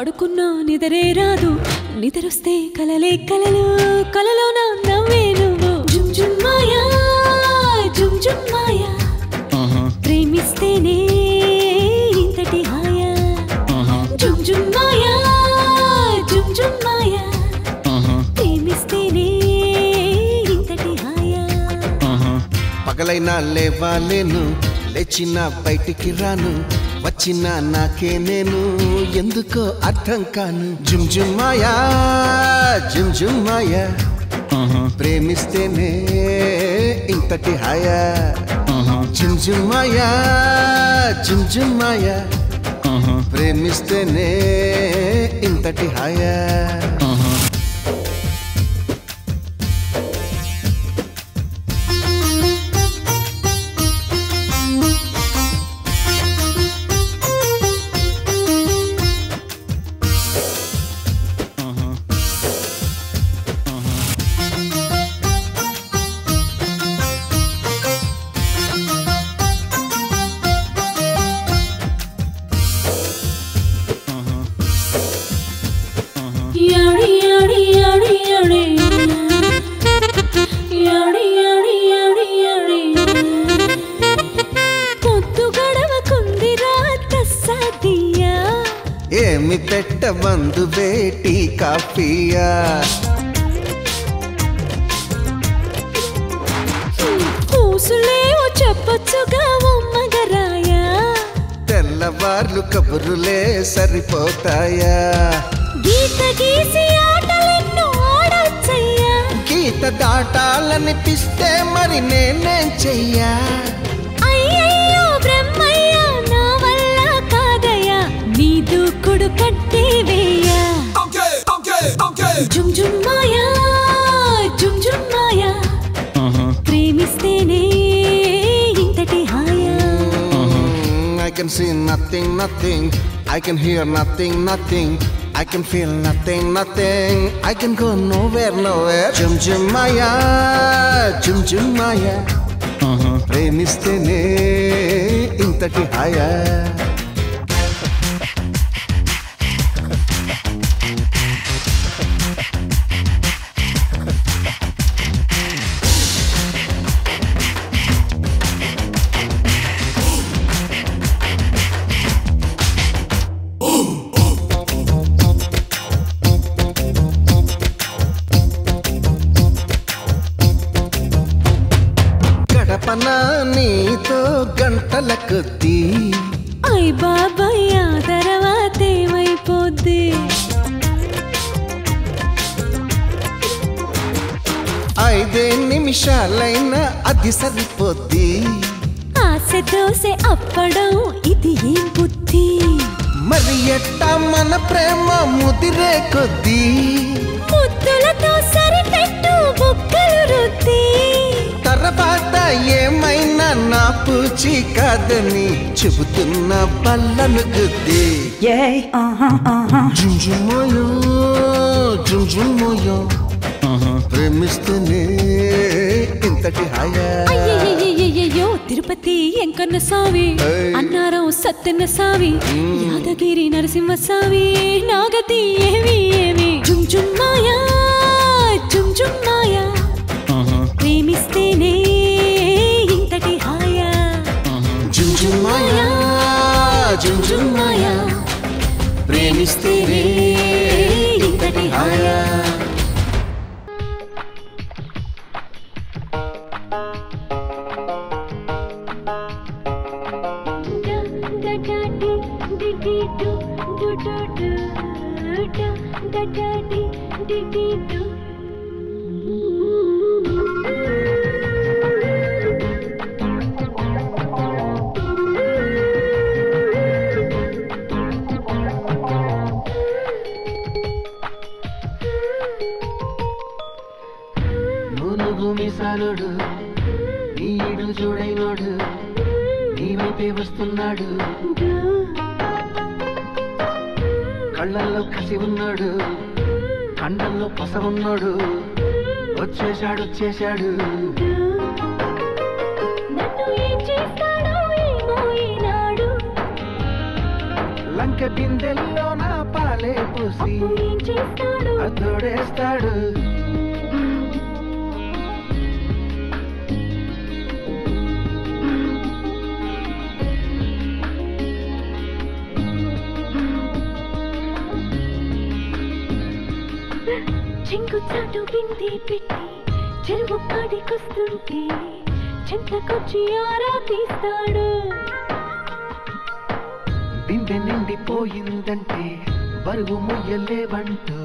పడుకున్నా నిదరే రాదు నిద్రొస్తే కలలే కలలు కలలోన నవ్వే నువ్వు జుమ్ జుమ్ మాయా జుమ్ జుమ్ మాయా ప్రేమిస్తేనే ఇంతటి హాయా జుమ్ జుమ్ మాయా జుమ్ జుమ్ మాయా ప్రేమిస్తేనే ఇంతటి హాయా పగలైనా లేవాలేను లేచిన బయటికి రాను వచ్చిన నాకే నేను ఎందుకో అర్థం కాను జుమ్ జుమ్ మాయా జుమ్ జుమ్ మాయా ప్రేమిస్తేనే ఇంతటి హాయా జుమ్ జుమ్ మాయా జుమ్ జుమ్ మాయా ప్రేమిస్తేనే ఇంతటి హాయా ఏమి పెట్టబందు బేటీ కాఫీయా పూసులేవో చెప్పొచ్చుగా మగరాయా తెల్లవార్లు కబురులే సరిపోతాయా గీత గీసి ఆటలెన్నో ఆడొచ్చయ్యా గీత దాటాలనిపిస్తే మరి నేనేం చెయ్యా అయ్యయ్యో బ్రహ్మయ్యా నా వల్ల కాదయ్యా నీ దూకుడు కట్టే వేయా జుమ్ జుమ్ మాయా జుమ్ జుమ్ మాయా ప్రేమిస్తేనే ఇంతటి హాయా I can see nothing, nothing. I can hear nothing, nothing. I can feel nothing, nothing. I can go nowhere, nowhere. Jum jum maya, jum jum maya. Premistene intati haya. గడపనా నీతో గంటల కొద్దీ అయ్ బాబాయ్ ఆ తర్వాత ఏమైపోద్ది 5 నిమిషాలైనా అది సరిపోద్ది ఆశ దోసె అప్పడం ఇది ఏం బుద్ధి మరి ఎట్టా మన ప్రేమ ముదిరే కొద్దీ ముద్దులతో సరిపెట్టు బుక్కలు రుద్ది తర్వాత ఏమైనా నా పూచి కాదని చెబుతున్న బల్లను గుద్ది జుంజుమోయో జుంజుమోయో ప్రేమిస్తూనే ఇంతటి హాయా అయ్యయ్యో తిరుపతి ఎంకన్న స్వామి అన్నారం సత్యన్న స్వామి యాదగిరి నరసింహ స్వామి నాగతి ఏమి ఏమి జుమ్ జుమ్ మాయా జుమ్ జుమ్ మాయా ప్రేమిస్తేనే ఇంతటి హాయా జుమ్ జుమ్ మాయా జుమ్ జుమ్ మాయా ప్రేమిస్తేనే ఇంతటి హాయా భూమిసాలుడు నీడు చూడైనోడు నీ వైపే వస్తున్నాడు కళ్ళల్లో కసి ఉన్నాడు కండల్లో పస ఉన్నాడు వచ్చేశాడు వచ్చేశాడు లంక బిందెల్లో నా పాలే చేస్తాడు చెంగు చాటు బింది పెట్టి చెరువు కాడికొస్తుంటే చెంతకొచ్చి ఆరా తీస్తాడు బిందె నిండిపోయిందంటే బరువు మొయ్యలేవంటూ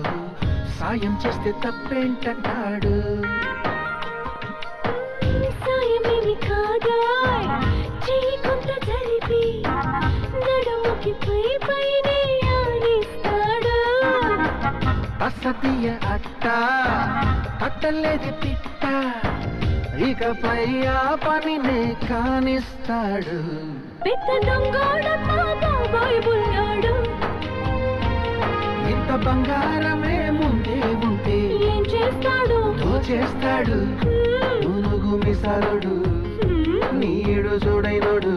సాయం చేస్తే తప్పేంటంటాడు సాయమేమి కాదా చెయ్యి కొంత జరిపి నడుముకి పైనే ఆడిస్తాడు అసతీయ అట్ట అట్టలేది తిట్ట ఇకపై ఆ పనినే కానిస్తాడు పెద్ద దొంగోడమ్మా బాబాయ్ బుల్లాడు ఇంత బంగారమే ముందే ఉంటే ఏం చేస్తాడు దోచేస్తాడు మునుగు మిసాలుడు నీడు చూడైనోడు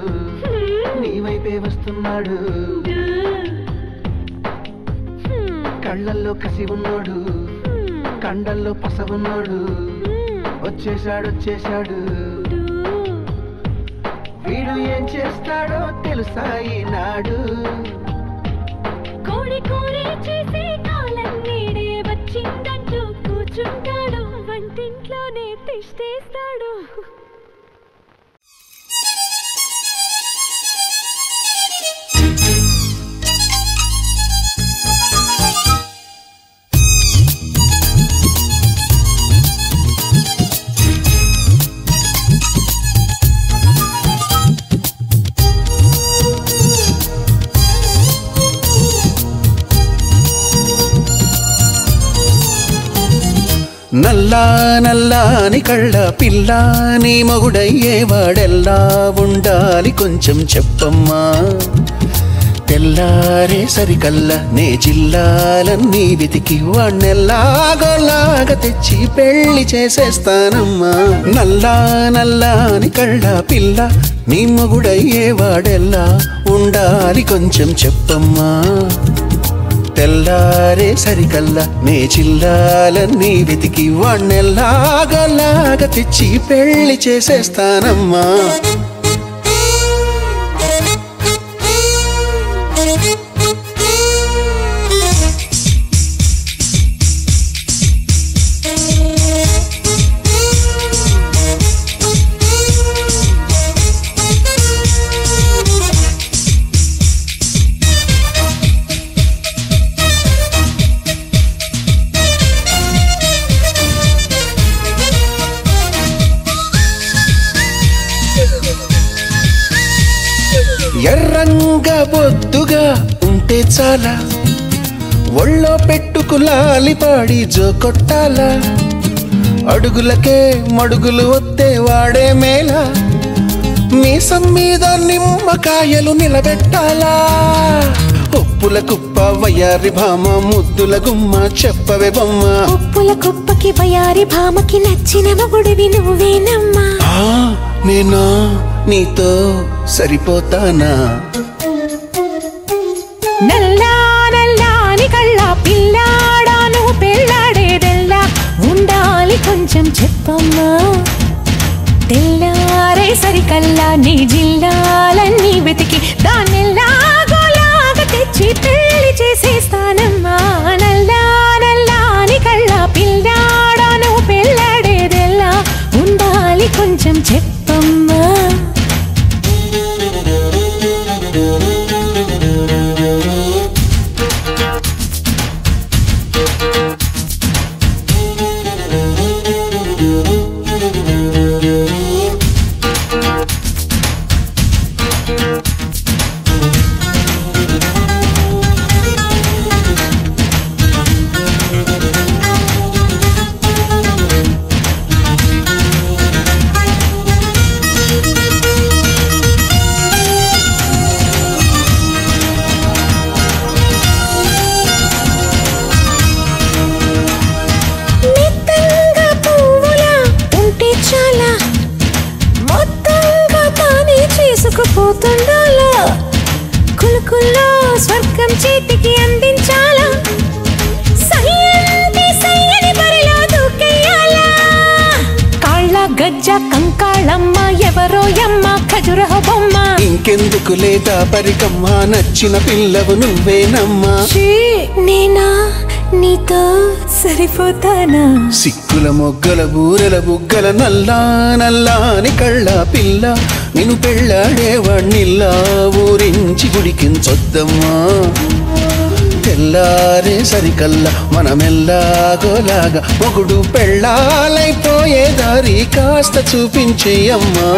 నీ వైపే వస్తున్నాడు కళ్ళల్లో కసి ఉన్నాడు కండల్లో పస ఉన్నాడు వచ్చేశాడు వీడు ఏం చేస్తాడో తెలుసా ఈనాడు కోడి కోరి చేసే కాలం నీడే వచ్చిందంటూ కూర్చుంటాడు వంటింట్లోనే తిష్టేస్తాడు నల్లా నల్లాని కళ్ళ పిల్ల నీ మొగుడయ్యేవాడెల్లా ఉండాలి కొంచెం చెప్పమ్మా తెల్లారే సరికల్లా నే జిల్లాలన్నీ వెతికి వాణ్ణెల్లాగోలాగా తెచ్చి పెళ్లి చేసేస్తానమ్మా నల్లా నల్లాని కళ్ళ పిల్ల నీ మొగుడయ్యేవాడెల్లా ఉండాలి కొంచెం చెప్పమ్మా తెల్లారే సరికల్లా నే జిల్లాలన్నీ వెతికి వాణ్ణెల్లాగోలాగా తెచ్చి పెళ్లి చేసేస్తానమ్మా ఎర్రంగా బొద్దుగా ఉంటే చాలా ఒళ్ళో పెట్టుకులాలి పాడి జో కొట్టాలా అడుగులకే మడుగులు వత్తే వాడే మేళ మీసం మీద నిమ్మకాయలు నిలబెట్టాలా ఉప్పుల కుప్ప వయ్యారి భామ ముద్దుల గుమ్మ చెప్పవే బొమ్మ ఉప్పుల కుప్పకి వయారి భామకి నచ్చిన మొగుడివి నువ్వేనమ్మా నేనా నీతో సరిపోతానా నల్లా నల్లాని కళ్ళ పిల్లాడాను పెళ్ళాడేదెల్లా ఉండాలి కొంచెం చెప్పమ్మా తెల్లారే సరికల్లా నీ జిల్లాలన్నీ వెతికి దాన్నెల్లాగోలాగా తెచ్చి పెళ్లి చేసేస్తానమ్మా నల్లా నల్లాని కళ్ళ పిల్లాడాను పెళ్ళాడేదెల్లా ఉండాలి కొంచెం చెప్పమ్మా పోతుండాలా కులుకుల్లో స్వర్గం చేతికి అందించాలా సయ్యంటే సయ్య కంకాళమ్మ ఎవరో యమ్మ ఖజురహ బొమ్మ ఇంకెందుకు లేదా పరికమ్మ నచ్చిన పిల్లవు నువ్వేనమ్మా నేనా నీతో సరిపోతానా సిక్కుల మొగ్గల బూరెల బుగ్గల నల్లా నల్లాని కళ్ళ పిల్ల నిన్ను పెళ్ళాడేవాణ్ణిల్లా ఊరించి గుడికించొద్దమ్మా తెల్లారే సరికల్లా మనమెల్లాగోలాగా మొగుడు పెళ్ళాలైపోయే దారి కాస్త చూపించేయమ్మా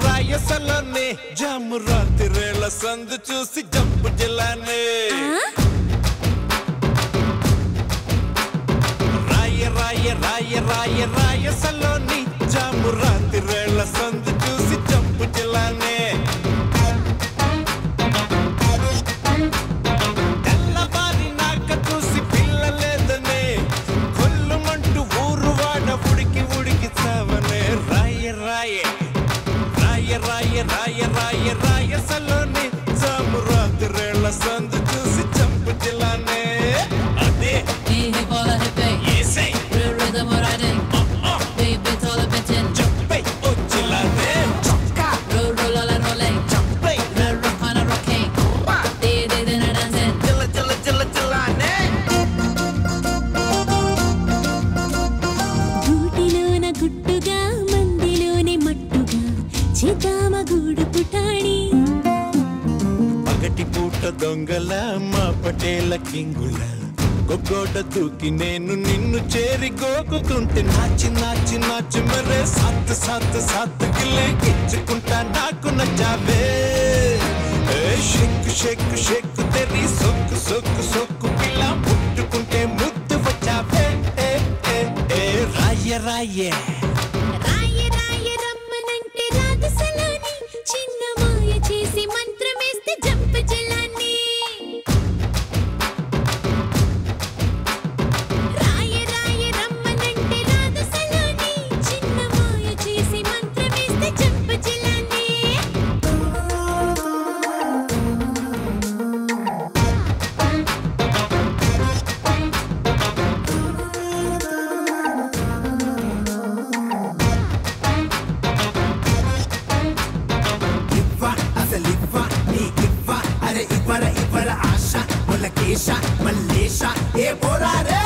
రాయసలోనే జాము రాత్రిరేళ సందు చూసి జంపు జిల్లానే రాయసలోని జాము రాత్రిరేళ సందు చూసి జంపు జిల్లానే తెల్లవారి నాక చూసి పిల్ల లేదనే కొల్లుమంటూ ఊరు వాడ ఉడికి ఉడికి చావనే రాయసలోని జాము రాత్రిరేళ సందు చూసి జంపు జిల్లానే అదే పగటి పూట దొంగల మా పటేల కింగుల గొగ్గోడ దూకి నేను నిన్ను చేరి గోకుతుంటే నాచి నాచి నాచి మరే సాత్ సాత్ సాత్ గిల్లే గిచ్చుకుంటా నాకు నచ్చావే షెక్కు షెక్కు షెక్కు తెరి సొక్కు సొక్కు సొక్కు పిల్ల ముట్టుకుంటే ముద్దు వచ్చావే రాయ రమ్మనంటే రాధసలోని చిన్న మాయ చేసి మంత్రమేస్తే జంప జలాన్ని రాయ రమ్మనంటే రాధసలోని చిన్న మాయ చేసి మంత్రమేస్తే జంప జలాన్ని మల్లేషా ఏ పోరారే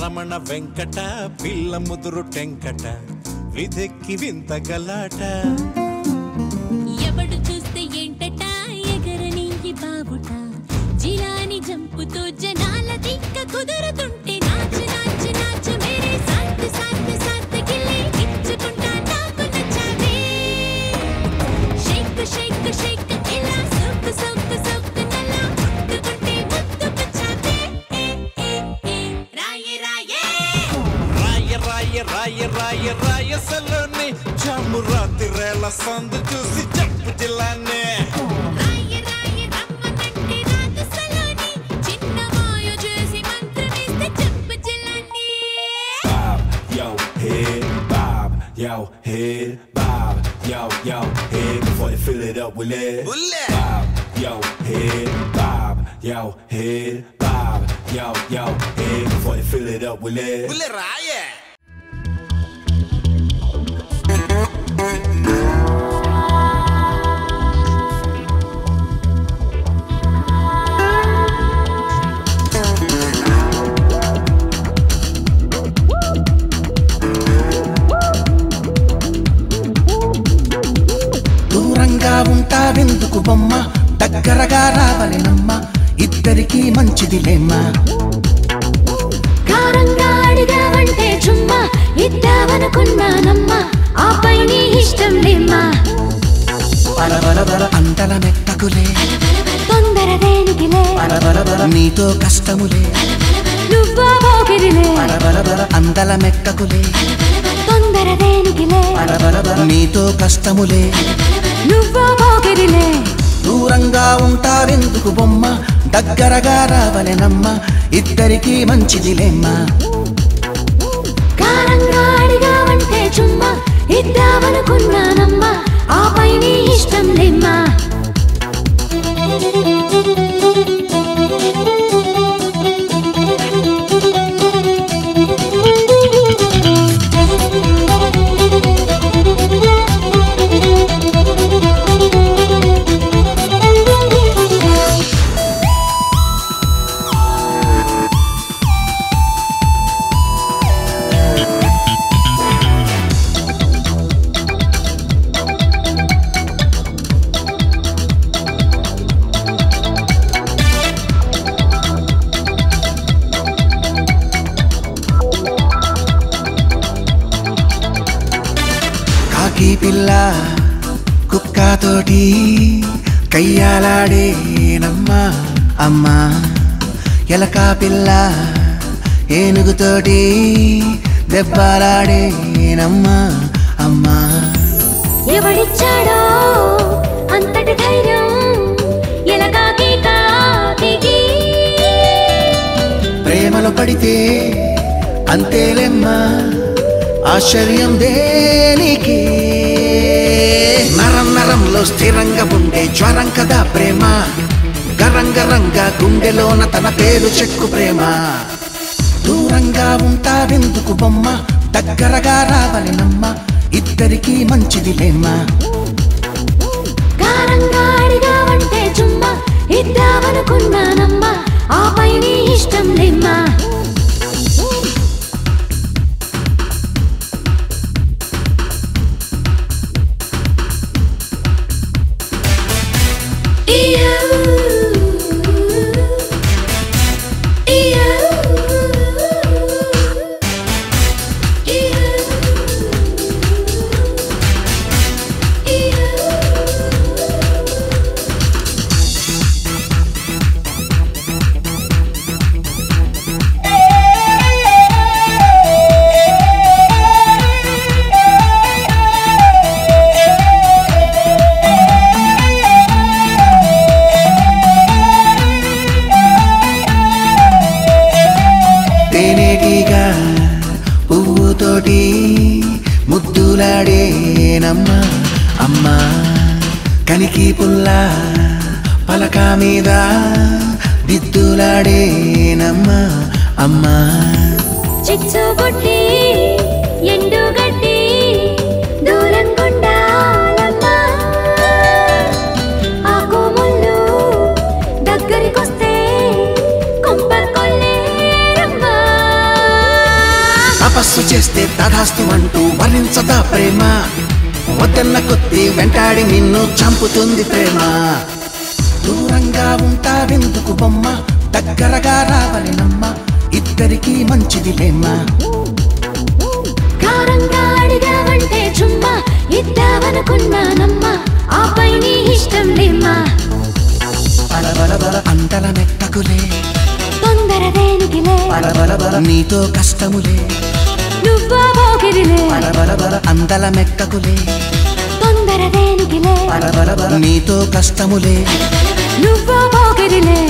రమణ వెంకట పిల్ల ముదురు టెంకట విదెక్కి వింత గలాట ఎవడు చూస్తే ఏంటట ఎగరనీయి బాబుట జిలాని జంపుతో జనాల దిక్క కుదురుతుంటే నాచు నాచు నాచు మేరే సాత్ సాత్ సాత్ గిల్లే ఇచ్చుకుంటా నాకు నచ్చావే షేక్ షేక్ షేక్ ఇలా సొక్కు సొక్కు సొక్కు నల్లా ముట్టుకుంటే ముద్దు పచ్చావే రాయసలోని జాము రాత్రిరేళ సందు చూసి జంపు జిల్లానే రమ్మనంటే రాధసలోని చిన్న మాయ చేసి మంత్రమేస్తే జంప జలాన్ని Yo, head, bob, yo, head, before they fill it up with lead. Bob, yo, head, bob, yo, head, bob, yo, head, before they fill it up with lead. దూరంగా ఉంటావెందుకు బొమ్మ దగ్గరగా రావలెనమ్మ ఇద్దరి ఇద్దరికి మంచిదిలేమ్మా కారంగా అడిగావంటే చుమ్మా ఇద్దామనుకున్నానమ్మా ఆపై నీ ఇష్టం లేమ్మా బల అంతల మెట్టకులే తొందర దేనికిలే నీతో కష్టములే నువ్వా పోకిరిలే బల అందల మెట్టకులే తొందర దేనికిలే నీతో కష్టములే నువ్వా పోకిరిలే దూరంగా ఉంటారెందుకు బొమ్మ దగ్గరగా రావలెనమ్మ ఇద్దరికి మంచిదిలేమ్మా కారంగా అడిగావంటే చుమ్మా ఇద్దామనుకున్నానమ్మా ఆపై నీ ఇష్టం లేమ్మా కాకి పిల్ల కుక్కతోటి కయ్యాలాడేనమ్మా అమ్మా ఎలక పిల్ల ఏనుగుతోటి దెబ్బలాడేనమ్మా అమ్మా ఎవడిచ్చాడో అంతటి ధైర్యం ఎలకాకి కాకి ప్రేమలో పడితే అంతేలేమ్మా ఆశ్చర్యం దేనికి నరం నరంలో స్థిరంగా ఉండే జ్వరం కదా ప్రేమ గరంగరంగా గుండెలోన తన పేరు చెక్కు ప్రేమ దూరంగా ఉంటావెందుకు బొమ్మ దగ్గరగా రావలెనమ్మ ఇద్దరికి మంచిదిలేమ్మా కారంగా అడిగావంటే చుమ్మా ఇద్దామనుకున్నానమ్మా ఆపై నీ ఇష్టం లేమ్మా పువ్వుతోటి ముద్దులాడేనమ్మా అమ్మా కనికి పుల్ల పలక మీద దిద్దులాడేనమ్మా అమ్మా చిచ్చుబుట్టి ఎండుగడ్డి దూరం గుండాలమ్మా ఆకు ముళ్ళు దగ్గరికొస్తే కొంపకొల్లేరమ్మా తపస్సు చేస్తే తదాస్తు అంటూ వరించదా ప్రేమ వద్దన్న కొద్ది వెంటాడి నిన్ను చంపుతుంది ప్రేమ దూరంగా ఉంటావెందుకు బొమ్మ దగ్గరగా రావలెనమ్మ ఇద్దరికి మంచిదిలేమ్మా కారంగా అడిగావంటే చుమ్మా ఇద్దామనుకున్నానమ్మా ఆపై నీ ఇష్టం లేమ్మా బల అంతల మెట్టకులే తొందర దేనికిలే నీతో కష్టములే నువ్వా పోకిరిలే బల అందల మెట్టకులే తొందర దేనికిలే నీతో కష్టములే నువ్వా పోకిరిలే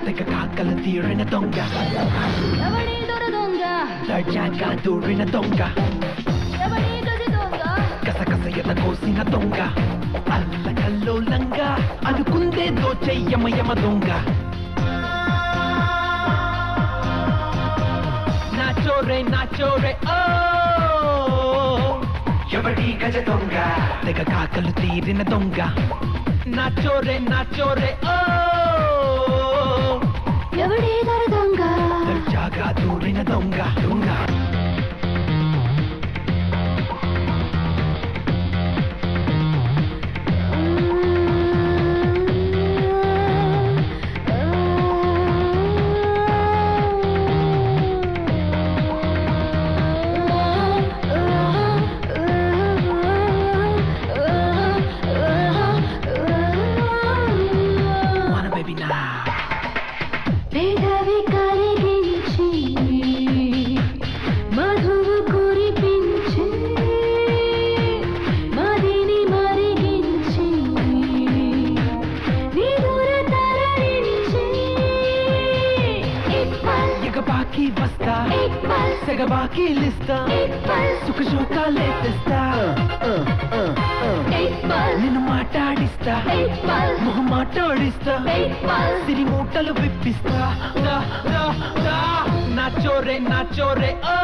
తెగ కాకలు తీరిన దొంగ ఎవడి దొర దొంగ దర్జాగా దూరిన దొంగ ఎవడి గజ దొంగ కసకస ఎద కోసిన దొంగ అల్లకల్లోలంగా అనుకుందే దోచెయ్యమ యమ దొంగ నాచోరే ఓ ఎవడి గజ దొంగ తెగ కాకలు తీరిన దొంగ నాచోరే ఓ ఎవడి దొర దొంగ దర్జాగా దూరిన దొంగ దొంగ సెగబాకి లిస్తా సుఖ శోకాలే తెస్తా నిన్ను మాట్లాడిస్తా మొహం మాట్లాడిస్తా సిరి మూటలు విప్పిస్తా నాచోరే ఓ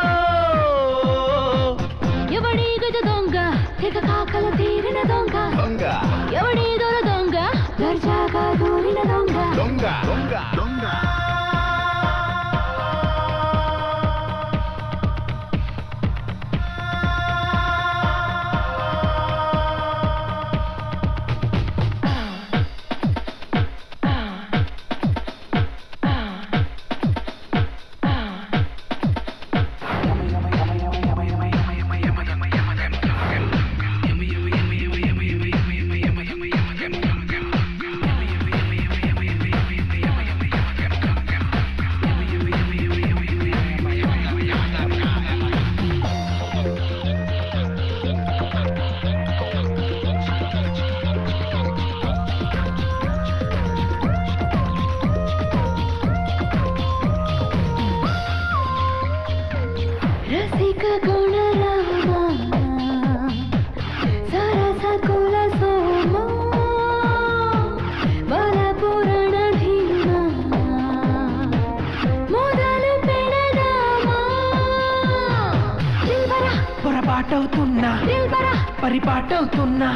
ఎవడి గజ దొంగ తెగ కాకల తీరిన దొంగ ఎవడి దొర దొంగ దర్జాగా దూరిన దొంగ దొంగ పొరపాటవుతున్నా పరిపాటవుతున్నా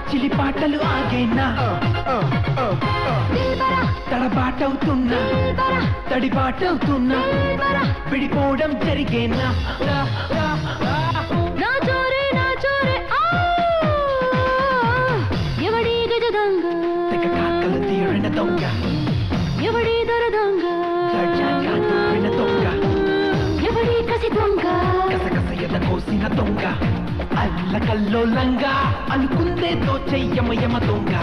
చిలిపాటలు ఆగేనా తడబాటవుతున్నా తడిబాటవుతున్నా విడిపోవడం జరిగేనా ఎవడి గజ దొంగ తెగ కాకలు తీరిన దొంగ ఎవడి దొర దొంగ దర్జాగా దూరిన దొంగ ఎవడి కసి దొంగ కసకస ఎద కోసిన దొంగ అల్లకల్లోలంగా అనుకుందే దోచెయ్యమ యమ దొంగ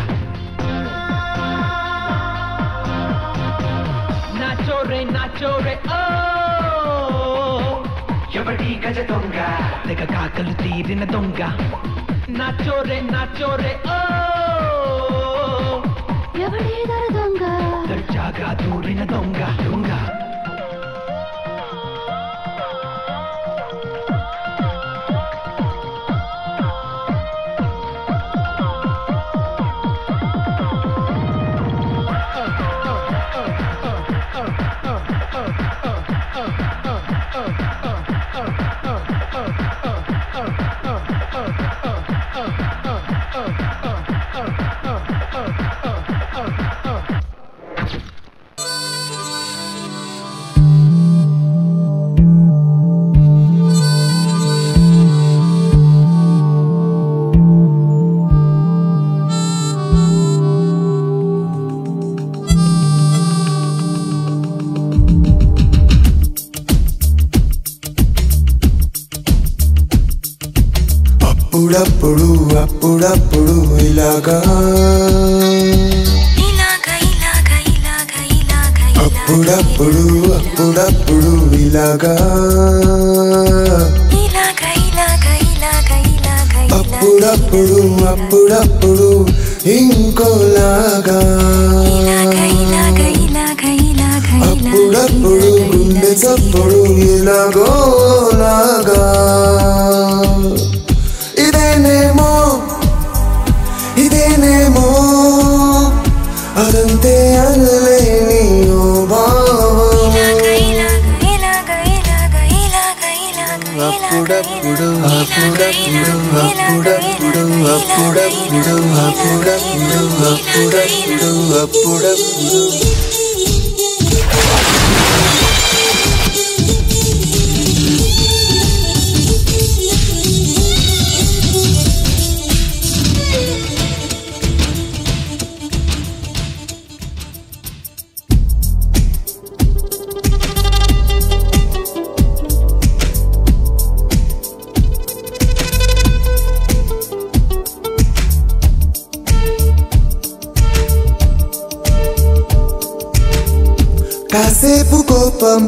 నాచోరే ఓ ఎవడి గజ దొంగ తెగ కాకలు తీరిన దొంగ నాచోరే ఓ ఎవడి దొర దొంగ దర్జాగా దూరిన దొంగ దొంగ అప్పుడప్పుడు ఇలాగా అప్పుడప్పుడు ఇలాగా అప్పుడప్పుడు ఇంకోలాగా చప్పుడు ఇలాగోలాగా ఇదేనేమో అదంతే అనలేని ఓ భావం అప్పుడప్పుడు అప్పుడప్పుడు అప్పుడప్పుడు అప్పుడప్పుడు అప్పుడప్పుడు అప్పుడప్పుడు అప్పుడప్పుడు కాసేపు కోపం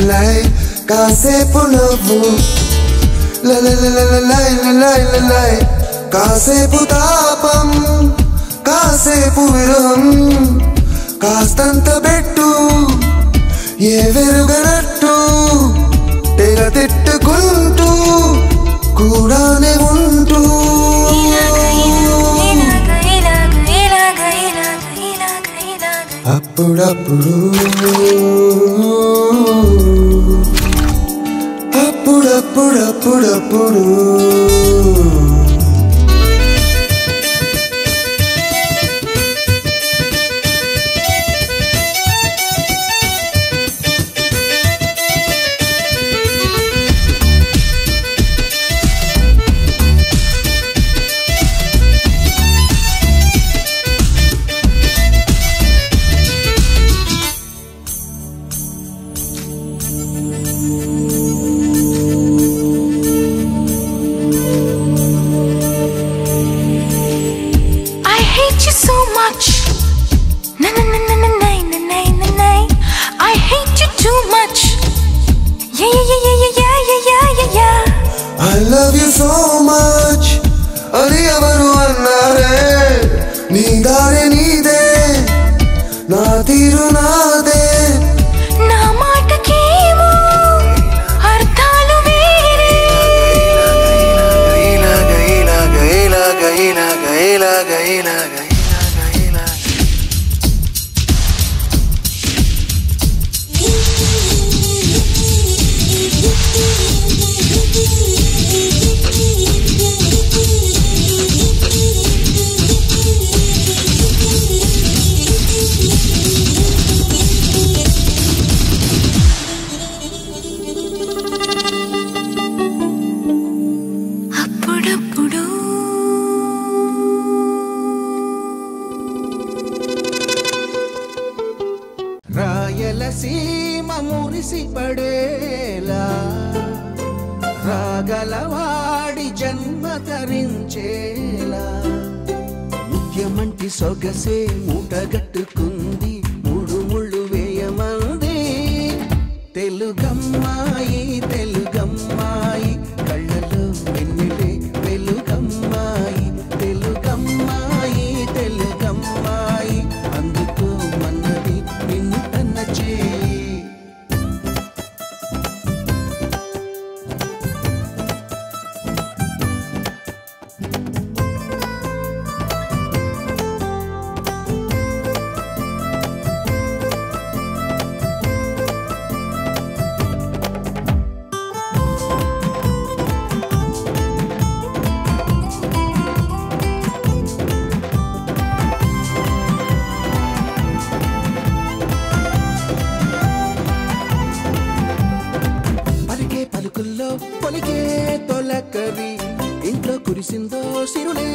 లై కాసేపు నవ్వు లై కాసేపు తాపం కాసేపు విరహం కాస్తంత పెట్టు ఏ వెరుగనట్టు తెగ తిట్టుకుంటూ కూడానే ఉంటూ అప్పుడప్పుడు అప్పుడప్పుడప్పుడప్పుడు I love you so much అది ఎవరు అన్నారే నీ దారి నీదే నా తీరు నాదే నా మాటకేమో అర్థాలు వేరే ఇలాగ అప్పుడప్పుడు రాయలసీమ మురిసి పడేలా రాగలవాడి జన్మ ధరించేలా ముఖ్యమంటి సొగసే మూటగట్టుకుంది మూడు ముళ్ళు వేయమంది తెలుగమ్మాయి తెలుగమ్మాయి కళ్ళలో వెన్నెలే వెలుగమ్మాయి తెలుగమ్మాయి తెలుగమ్మాయి అందుకో మన్నది నిన్ను తన్న చేయి పొలికే తొలకరి ఇంట్లో కురిసిందో సిరులే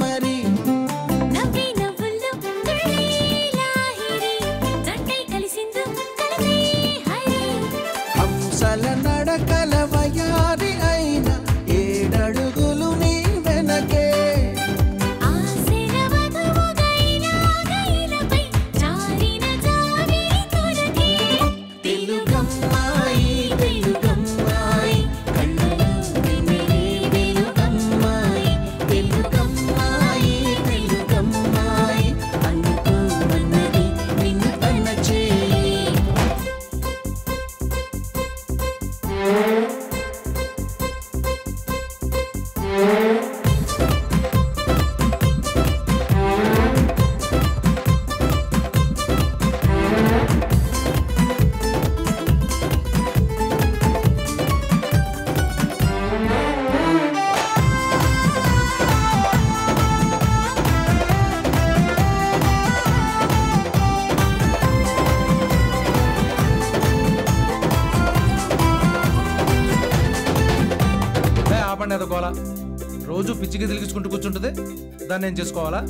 మరి నవ్వి నవ్వుల్లో లాహిరి జంటై కలిసిందో కలదే హరి హంసల నడకల వయారి అయిన ఏడడుగులు నీ వెనకే ఆశల వధువుగైలపై జారిన జావిరి తొలగే తెలుగమ్మాయి తెలుగమ్మాయి కళ్ళలో వెన్నెలే వెలుగమ్మాయి తెలుగమ్మాయి పిచ్చికి తిరిగించుకుంటూ కూర్చుంటుంది. దాన్ని నేను చేసుకోవాలా?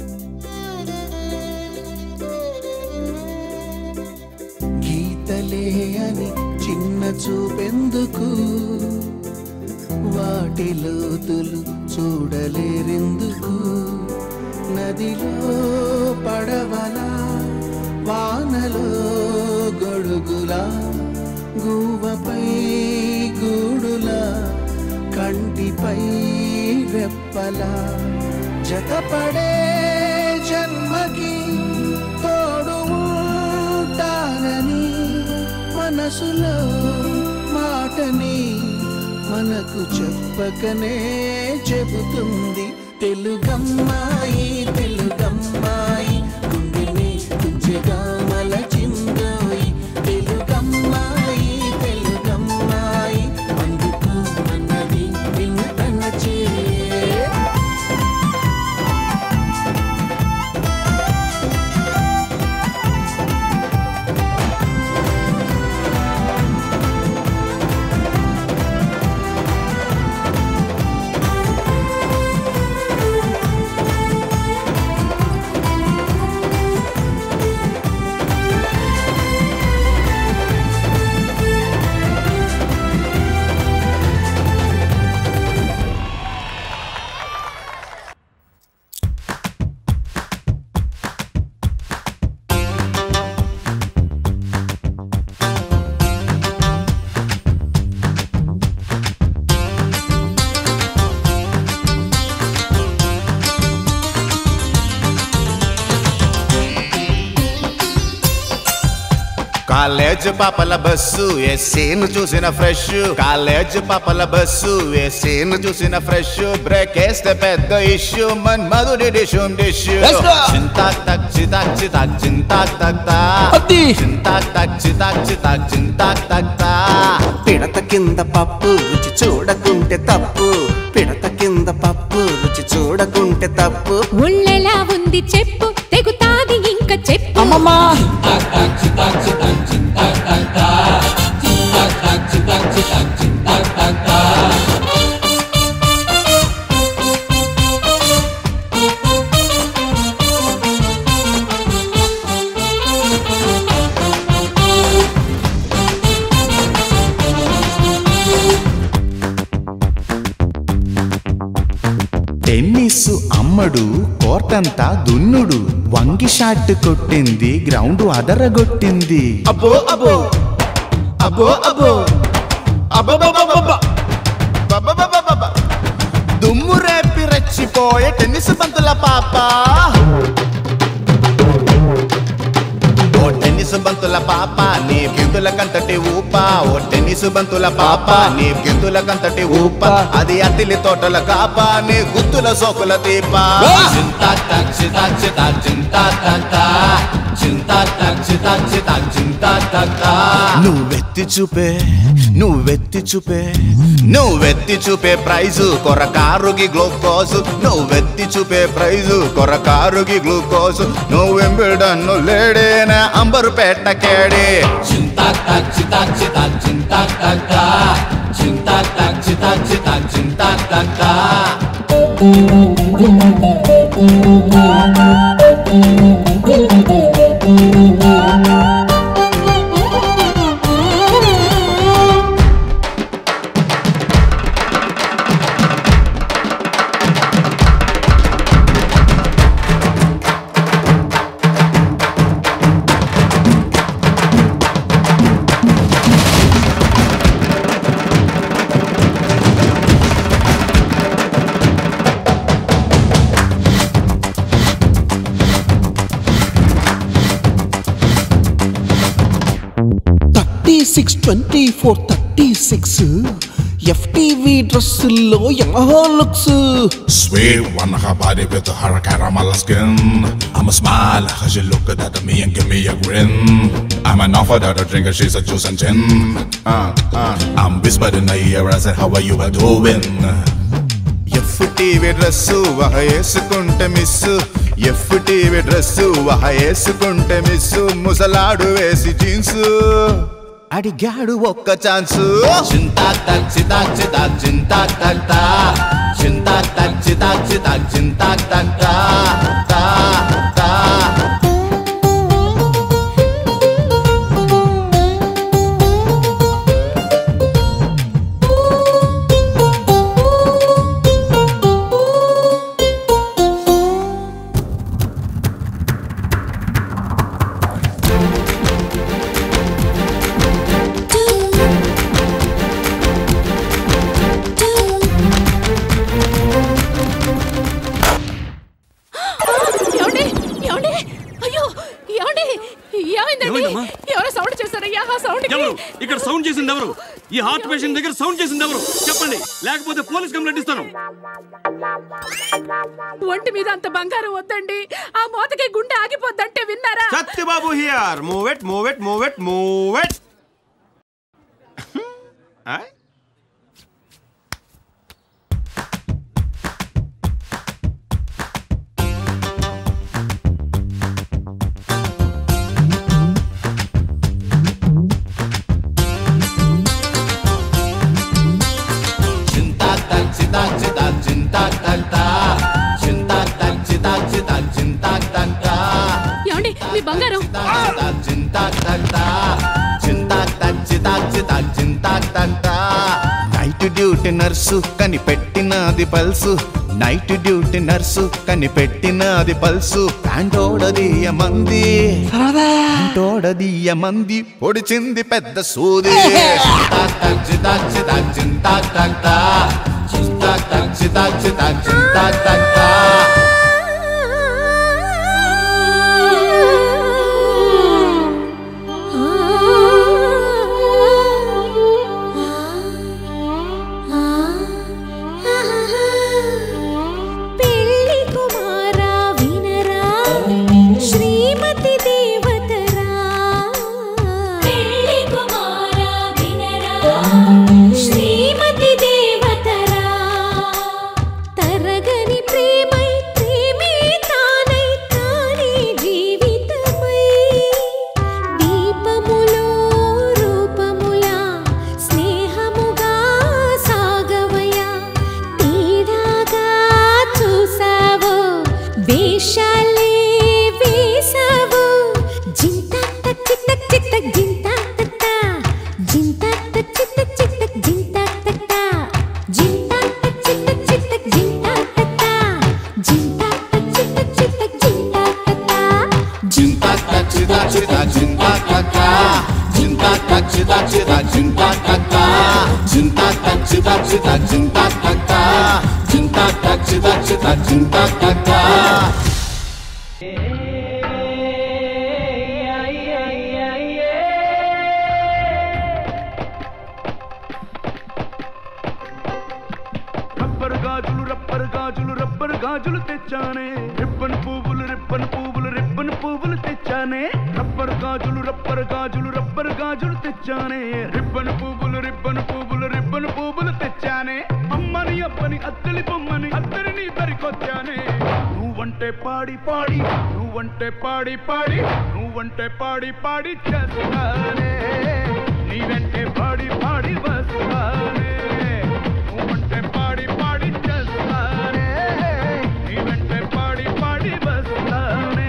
గీతలే అని చిన్న చూపెందుకు, వాటి లోతులు చూడలేరెందుకు, నదిలో పడవలా వానలో గొడుగులా గువ్వపై గూడులా కంటిపై రెప్పలా జతపడే జన్మకి తోడు ఉంటానని మనసులో మాటని మనకు చెప్పకనే చెబుతుంది తెలుగమ్మాయి తెలుగమ్మాయి గుండెని కుంచెగా మలచిందోయి తెలుగమ్మాయి తెలుగమ్మాయి అందుకు అన్నది నిన్ను తనచే కాలేజ్ పాపల బస్సు ఏసీను చూసిన ఫ్రెష్, కాలేజ్ పాపల బస్సు ఏసీను చూసిన ఫ్రెష్, బ్రేక్ వేస్తే పెద్ద ఇష్యూ మన్మధుడి డిషుం డిష్ చింతాక్ తక్ చితాక్ చితాక్ చింతాక్ తక్తా చింతాక్ తక్ చితాక్ చితాక్ చింతాక్ తక్తా పిడత కింద పప్పు రుచి చూడకుంటే తప్పు, పిడత కింద పప్పు రుచి చూడకుంటే తప్పు. ఒళ్ళెలా ఉంది చెప్పు తెగుతాది ఇంకా చెప్పు అమ్మమ్మా టెన్నిస్ అమ్మడు కోర్టంతా దున్నుడు, వంగి షాట్ కొట్టింది గ్రౌండ్ అదరగొట్టింది. అబ్బో అబ్బో అబ్బో అబ్బో అబ్బో దుమ్ము రేపి రెచ్చిపోయే టెన్నిస్ బంతుల పాప, ఓ టెన్నిస్ బంతుల పాప నీ గెంతుల కంతటి ఊప, ఓ టెన్నిస్ బంతుల పాప నీ గెంతుల కంతటి ఊప, అది అతిలి తోటల కాప నీ గుత్తుల సోకుల దీప. చింతాక్ తక్ చితాక్ చితాక్ చింతాక్ తక్తా చింతాక్ తక్ చితాక్ చితాక్ చింతాక్ తక్తా. నువ్వెత్తి చూపే నువ్వెత్తి చూపే నువ్వెత్తి చూపే ప్రైజు కొరకారుగి గ్లూకోజు, నువ్వెత్తి చూపే ప్రైజు కొరకారుగి గ్లూకోజు, నువ్వెంబిడన్ను లేడేనా అంబరు పెట్ట కేడే. చింతాక్ తక్ చితాక్ చితాక్ చింతాక్ తక్తా చింతాక్ తక్ చితాక్ చితాక్ చింతాక్ తక్తా. FTV డ్రెస్సుల్లో యమహో looks. Sweet one, her body with her caramel skin. I'm a smile, cause she look at me and give me a grin. I'm an offer that a drinker, she's a juice and gin. I'm whispering in the ear, I said, how are you doing? FTV dress వేసుకుంటే miss, FTV dress వేసుకుంటే miss, ముసలాడు వేసి jeans అడిగాడు ఒక్క chance. చింతాక్ తక్ చితాక్ చితాక్ చింతాక్ తక్తా చింతాక్ తక్ చితాక్ చితాక్ చింతాక్ తక్ తా తా తా. ఇక్కడ సౌండ్ చేసింది ఎవరు? ఈ హార్ట్ పేషెంట్ దగ్గర సౌండ్ చేసింది ఎవరు చెప్పండి, లేకపోతే పోలీస్ కంప్లైంట్ ఇస్తాను. ఒంటి మీద అంత బంగారం వద్దండి, ఆ మోతకి గుండె ఆగిపోద్దంటే విన్నారా? Satyababu here. Move it move it move it move it. ఏమండి మీ బంగారం? నైట్ డ్యూటీ నర్సు కనిపెట్టినది పల్సు, నైట్ డ్యూటీ నర్సు కనిపెట్టినది పల్సు. ప్యాంటోడదీయ మంది పొడిచింది పెద్ద సూది. రబ్బర్ గాజులు తెచ్చానే, రిబ్బన్ పువ్వులు తెచ్చానే. రబ్బర్ గాజులు తెచ్చానే, రిబ్బన్ పువ్వులు తెచ్చానే. అమ్మని అబ్బని అత్తలి బొమ్మని అత్తరిని దరికొచ్చానే. నువ్వంటే పాడి పాడి చేస్తానే, నీ వెంటే పాడి పాడి వస్తానే. నువ్వంటే పాడి పాడి చేస్తానే, నీ వెంటే పాడి పాడి వస్తానే.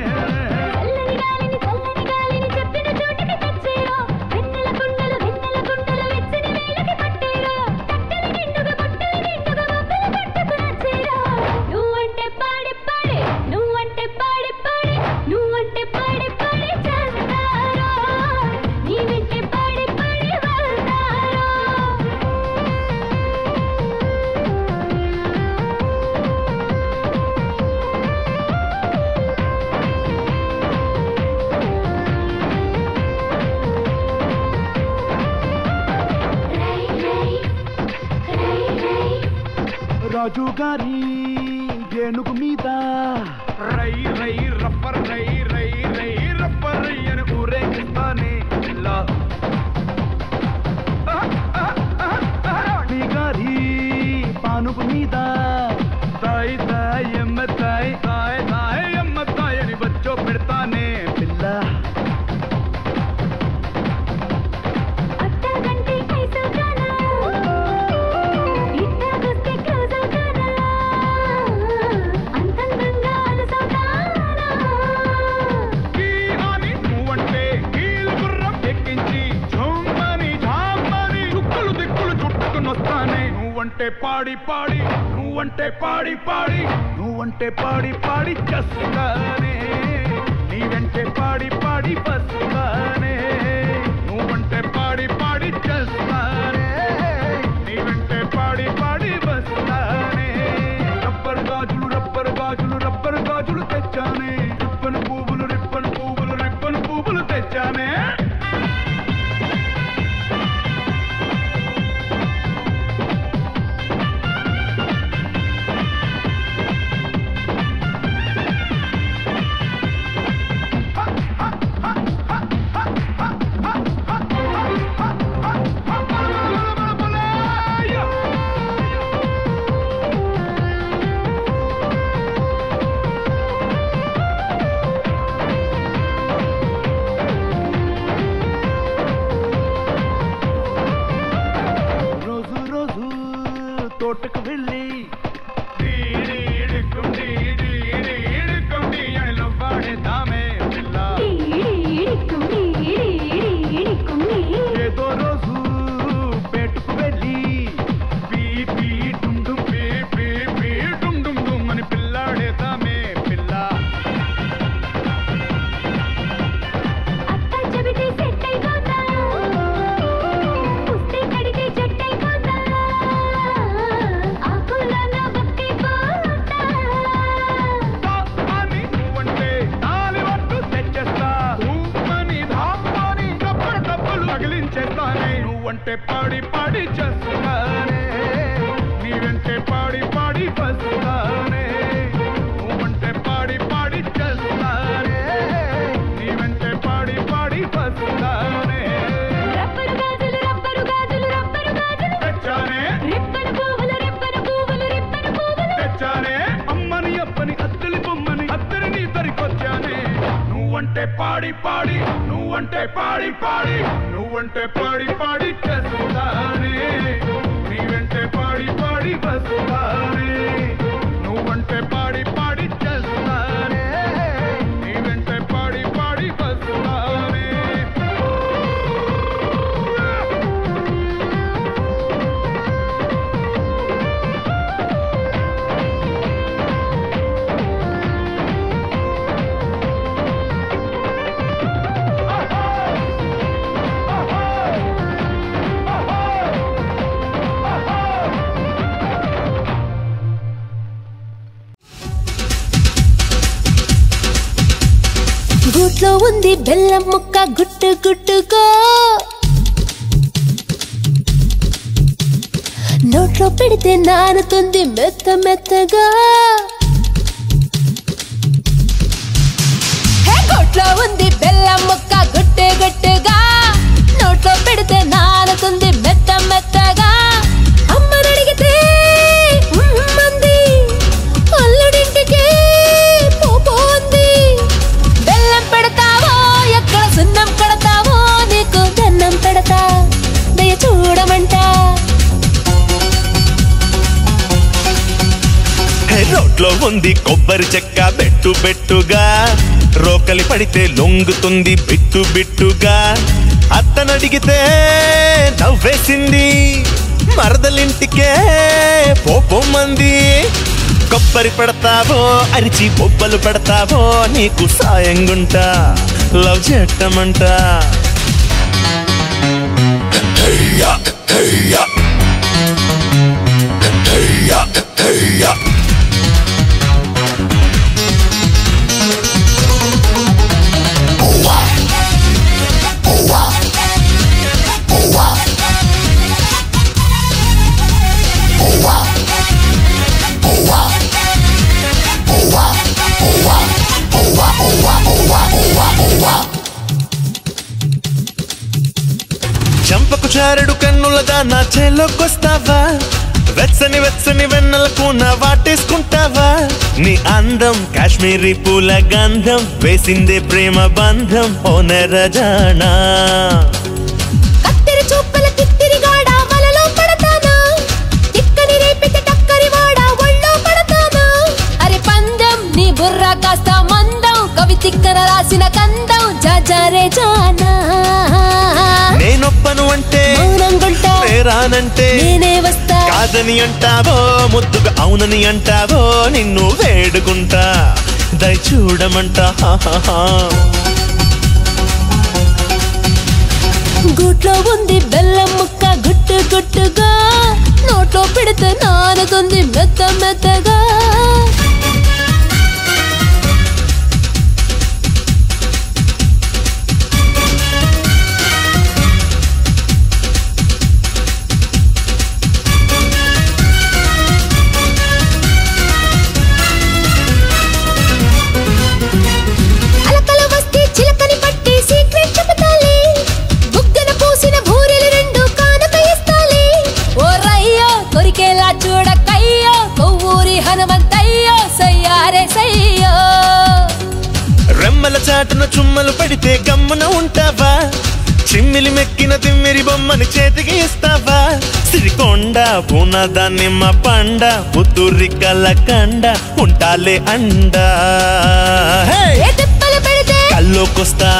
రాజు గారి ఏనుగు మీద రై రై రప్పర్ రై రై రై రప్పర్ రై అని ఊరేగిస్తానే. రాణి గారి పానుపు మీద తాయి తాయి ఎమ్మ తాయి తాయి తాయి ఎమ్మ తాయి అని బచ్చో పెడతానే పిల్ల. పాడి పాడి నువ్వంటే పాడి పాడి నువ్వంటే పాడి పాడి చేస్తానే నీ వెంటే పాడి పాడి వస్తానే నువ్వంటే పాడి పాడి చేస్తానే నీ వెంటే పాడి పాడి వస్తానే రబ్బరు గాజులు రబ్బరు గాజులు రబ్బరు గాజులు తెచ్చానే రిబ్బన్ పువ్వులు రిబ్బన్ పువ్వులు రిబ్బన్ పువ్వులు తెచ్చానే తోటకు వెళ్ళి వాడేదామే పిల్ల ఏదో రోజు పేటుకు వెళ్ళి పీ పీ డుమ్ డుమ్ పీ పీ పీ డుమ్ డుమ్ డుమ్ అని పిల్లాడేదామే పిల్ల నువ్వంటే పాడి పాడి చేస్తానే నీ వెంటే పాడి పాడి వస్తానే నువ్వంటే పాడి పాడి చేస్తానే నీ వెంటే పాడి పాడి వస్తానే రబ్బరు గాజులు రబ్బరు గాజులు రబ్బరు గాజులు తెచ్చానే రిబ్బన్ పువ్వులు రిబ్బన్ పువ్వులు రిబ్బన్ పువ్వులు తెచ్చానే అమ్మని అప్పని అత్తలి బొమ్మని అత్తని నీ దరికొచ్చానే నువ్వంటే పాడి పాడి నువ్వంటే పాడి పాడి నువ్వంటే పాడి పాడి చేస్తానే నీ వెంటే పాడి పాడి వస్తానే నువ్వంటే పాడి పాడి చేస్తానే నీ వెంటే పాడి పాడి వస్తానే గూట్లో ఉంది బెల్లం ముక్క గుట్టు గుట్టుకో నోట్లో పెడితే నానుతుంది మెత్త మెత్తగా గూట్లో ఉంది బెల్లం ముక్క గుట్టు గుట్టుగా నోట్లో పెడితే నానుతుంది మెత్త మెత్తగా అమ్మని అడిగితే మంది అల్లుడింటికి పోపోంది బెల్లం పెడతావో ఎక్కడ సున్నం కడతావో నీకు దన్నం పెడతా దయ చూడమంట రోడ్లో ఉంది కొబ్బరి చెక్క బెట్టు బెట్టుగా రోకలి పడితే లొంగుతుంది బిట్టు బిట్టుగా అత్తనడిగితే నవ్వేసింది మరదలింటికే పోపోమంది కొబ్బరి పెడతావో అరిచి బొబ్బలు పెడతావో నీకు సాయంగుంటా లవ్ చేయటమంట చంపకు చారడు కన్నులదా నా చేలోకొస్తావా వెచ్చని వెచ్చని వెన్నెలకు నా వాటేసుకుంటావా నీ అందం కాశ్మీరీ పూల గంధం వేసిందే ప్రేమ బంధం ఓ నెరజానా కత్తెరి చూపుల తిత్తిరి గాడ వలలో పడతానా తిక్కని రేపితే టక్కరి వాడ ఒళ్ళో పడతానా అరే పందం నీ బుర్ర కాస్త మందం కవి తిక్కన రాసిన కందం జాజారే జానా నేను నేనొప్పను అంటే రానంటే నేనే వస్తా కాదని అంటావో ముద్దుగా అవునని అంటావో నిన్ను వేడుకుంటా దయ చూడమంటా గూట్లో ఉంది బెల్లం ముక్క గుట్టు గుట్టుగా నోట్లో పెడితే నానుతుంది మెత్త మెత్తగా రెమ్మల చాటున చుమ్మలు పడితే గమ్మున ఉంటావా చిమ్మిలి మెక్కిన తిమ్మిరి బొమ్మని చేతికి ఇస్తావా సిరికొండ పూనదానిమ్మ పండ పుత్తూరి కలకండ ఉంటాలే అండా కల్లోకొస్తా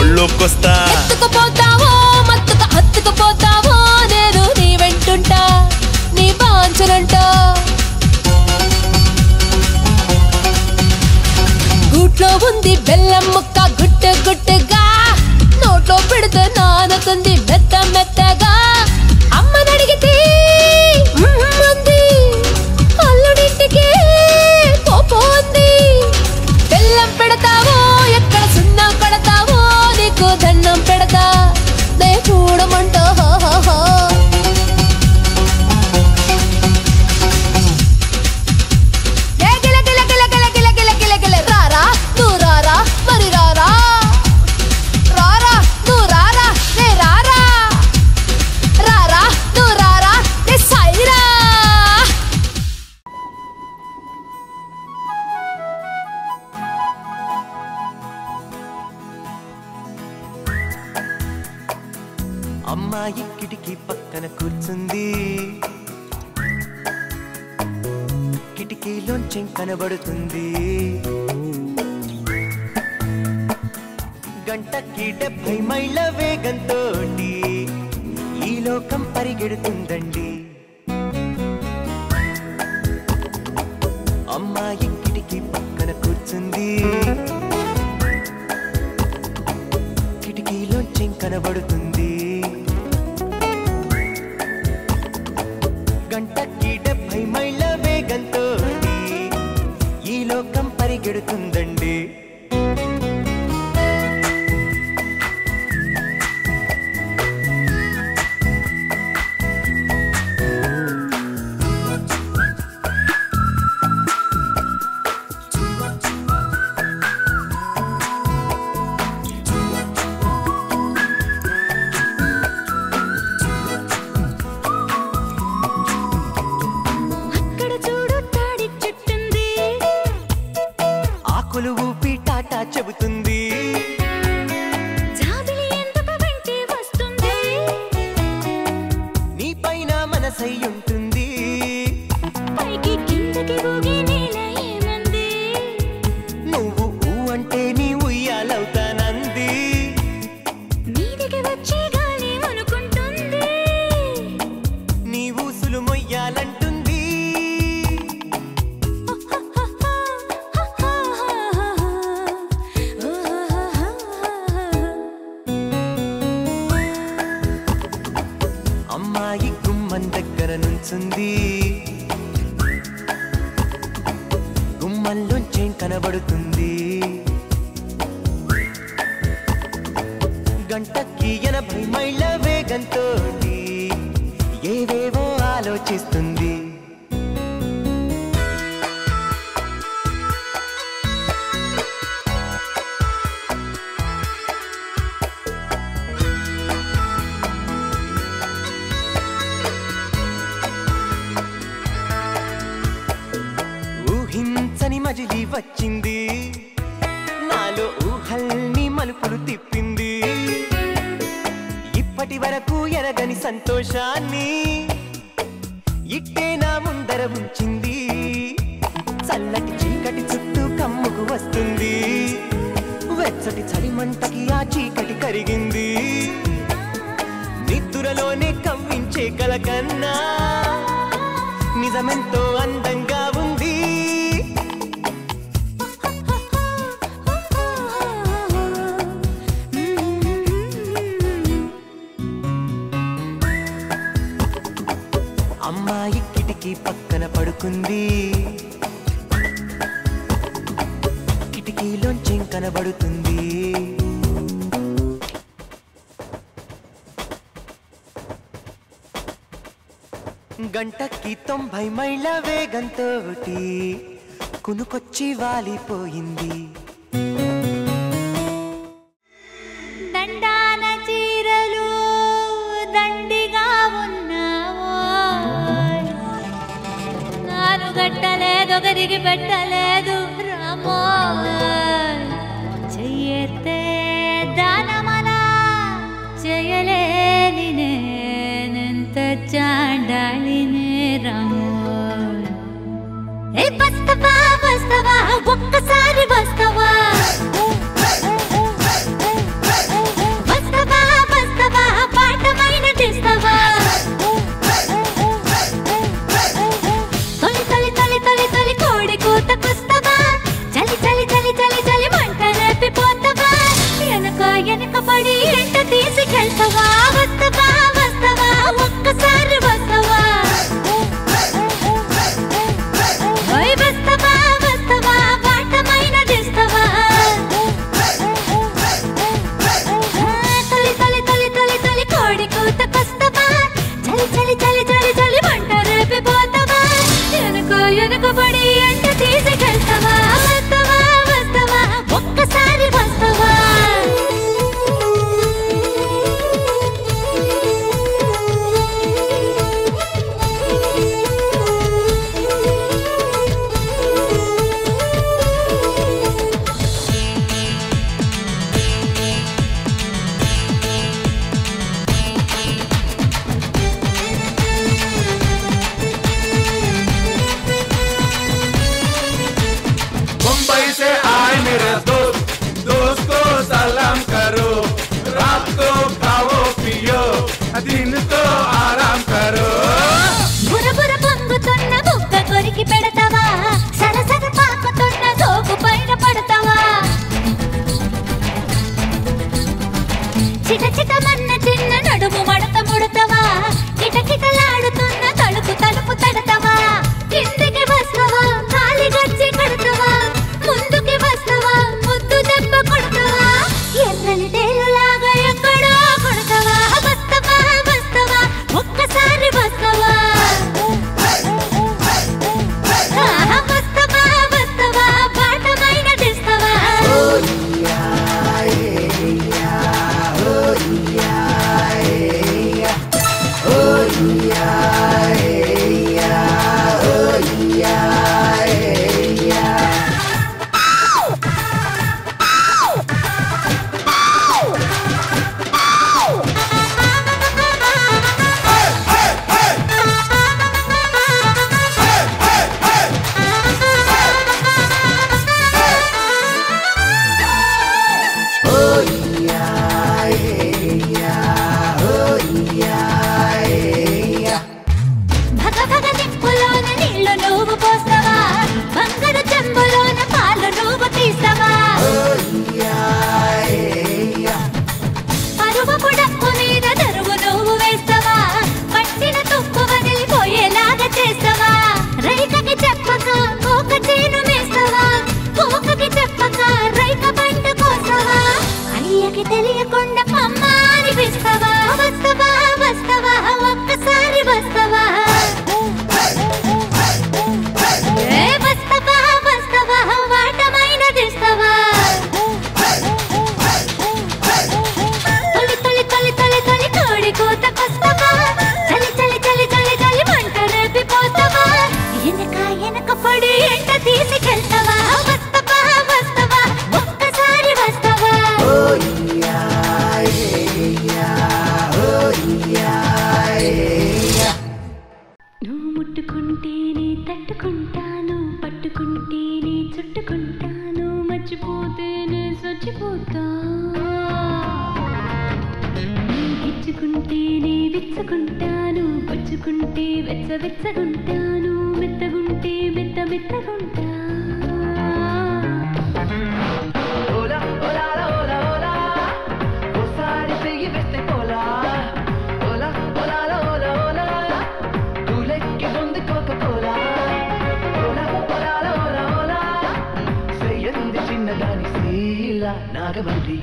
ఒళ్ళోకొస్తా ఎత్తుకుపోతావో మత్తుకు హత్తుకుపోతావో నేను నీ వెంటుంటా నీ బాంచనంటా గూట్లో ఉంది బెల్లం ముక్క గుట్టు గుట్టుగా నోట్లో పెడితే నానుతుంది మెత్త మెత్తగా అమ్మని అడిగితే ఉంది అల్లుడింటికి పోపోంది బెల్లం పెడతావో ఎక్కడ సున్నం కడతావో నీకు దండం పెడతా నే చూడమంటా అమ్మాయి కిటికీ పక్కన కూర్చుంది కిటికీలోంచి కనబడుతుంది గంటకి 70 మైళ్ళ వేగంతో ఈ లోకం పరిగెడుతుందండి అమ్మాయి కిటికీ పక్కన కూర్చుంది కిటికీలోంచి కనబడుతుంది గంటకి 70 మైళ్ళ వేగంతో ఈ లోకం పరిగెడుతుందండి ఊపి టాటా చెబుతుంది నీ పైన మనసై ఉంటుంది నువ్వు అంటే నీ ఉయ్యాలవుతానంది నీ ఊసులు మొయ్యాలంటుంది అమ్మాయి గుమ్మం దగ్గర నుంచుంది గుమ్మంలోంచి కనబడుతుంది గంటకి 80 మైళ్ళ వేగంతో ఏవేవో ఆలోచిస్తుంది ఊహించని మజిలీ వచ్చింది నాలో ఊహల్ని మలుపులు తిప్పింది ఇప్పటి వరకు ఎరగని సంతోషాన్ని ఇట్టే నా ముందర ఉంచింది చల్లటి చీకటి చుట్టూ కమ్ముకు వస్తుంది వెచ్చటి చలిమంటకి ఆ చీకటి కరిగింది నిద్దురలోనే కవ్వించే కలకన్నా నిజమెంతో అందంగా ఉంది. అమ్మాయి కిటికీ పక్కన పడుకుంది, కిటికీలోంచి కనబడుతుంది. గంటకి 90 మైళ్ళ వేగంతో కునుకొచ్చి వాలిపోయింది. దండాన చీరలు దండిగా ఉన్నావో, నాను గట్టలేదు గదిగి పెట్టలేదు రామో. చెయ్యెత్తే దానమలా చేయలేని నేనెంత చాండాలినే రామో. వస్తవా వస్తవా ఒక్కసారి వస్తవా, వస్తవా వస్తవా పాఠమైన తీస్తవా. తొలి తొలి తొలి తొలి తొలి కోడి కూతకొస్తవా, చలి చలి చలి చలి చలి మంట రేపిపోతవా. వెనక వెనక పడి ఎంట తీసుకెళ్తవా. వస్తవా వస్తవా ఒక్కసారి వస్తవా, వస్తవా వస్తవా పాఠమైన తీస్తవా. తొలి తొలి తొలి తొలి తొలి కోడి కూతకొస్తవా, చలి చలి చలి చలి చలి మంట రేపిపోతవా. వెనక వెనక పడి ఎంట తీసుకెళ్తవా. వస్తవా వస్తవా ఒక్కసారి వస్తవా. मुंबई से आए मेरे दोस्त, दोस्त को सलाम करो. रात को खाओ पियो, दिन तो आराम करो. బురబుర పొంగుతున్న బుక్క కొరికి పెడతావా, సరసర పాకుతున్న సోకు పైన పడతావా. చిట చిట మన్న చిన్న నడుము మడత ముడతావా, కిటకిటలాడుతున్న తలుపు తలుపు తడతావా. కిందికి వస్తావా కాలి గచ్చి కడతావా, ముందుకి వస్తావా ముద్దు దెబ్బ కొడతావా. ఎర్రని తేలులాగా ఎక్కడో కొడతావా. వస్తావా వస్తావా ఒక్కసారి వస్తావా, వస్తావా వస్తావా పాఠమైన తీస్తావా. భగ భగ నిప్పులోన నీళ్లు నువ్వు పోస్తావా, బంగారు చెంబులోన పాలు నువ్వు తీస్తావా. పరువపు డప్పు మీద దరువు నువ్వు వేస్తావా, పట్టిన తుప్పు వదిలిపోయేలాగా చేస్తావా. రైకకి చెప్పక కోక చేను వేస్తావా, కోకకి చెప్పక రైక పంట కోస్తావా. అయ్యకి తెలియకుండా అమ్మ అనిపిస్తావా. వస్తావా వస్తావా ఒక్కసారి వస్తావా, వస్తావా వస్తావా వాటమైన తీస్తావా. తొలి తొలి తొలి తొలి తొలి కోడి కూతకొస్తావా, చలి చలి చలి చలి చలి మంట రేపిపోతావా. వెనక వెనక పడి ఎంట తీసుకెళ్తావా. వస్తావా వస్తావా ఒక్కసారి వస్తావా. నువ్వు ముట్టుకుంటేనే తట్టుకుంటాను, పట్టుకుంటేనే చుట్టుకుంటాను, మర్చిపోతేనే చచ్చిపోతా. గిచ్చి విచ్చుకుంటేనే విచ్చుకుంటాను పుచ్చుకుంటే వెచ్చవెచ్చగుంటాను మెత్తగుంటే మెత్త మెత్తగుంటా ఓలా ఓలా ఓలా ఓలా ఓసారి చెయ్యి వేస్తే పోలా ఓలా ఓలా ఓలా ఓలా తూలెక్కి ఉంది కోకోకోలా ఓలా ఓలా ఓలా ఓలా చెయ్యంది చిన్నదాని శీల నాగమల్లి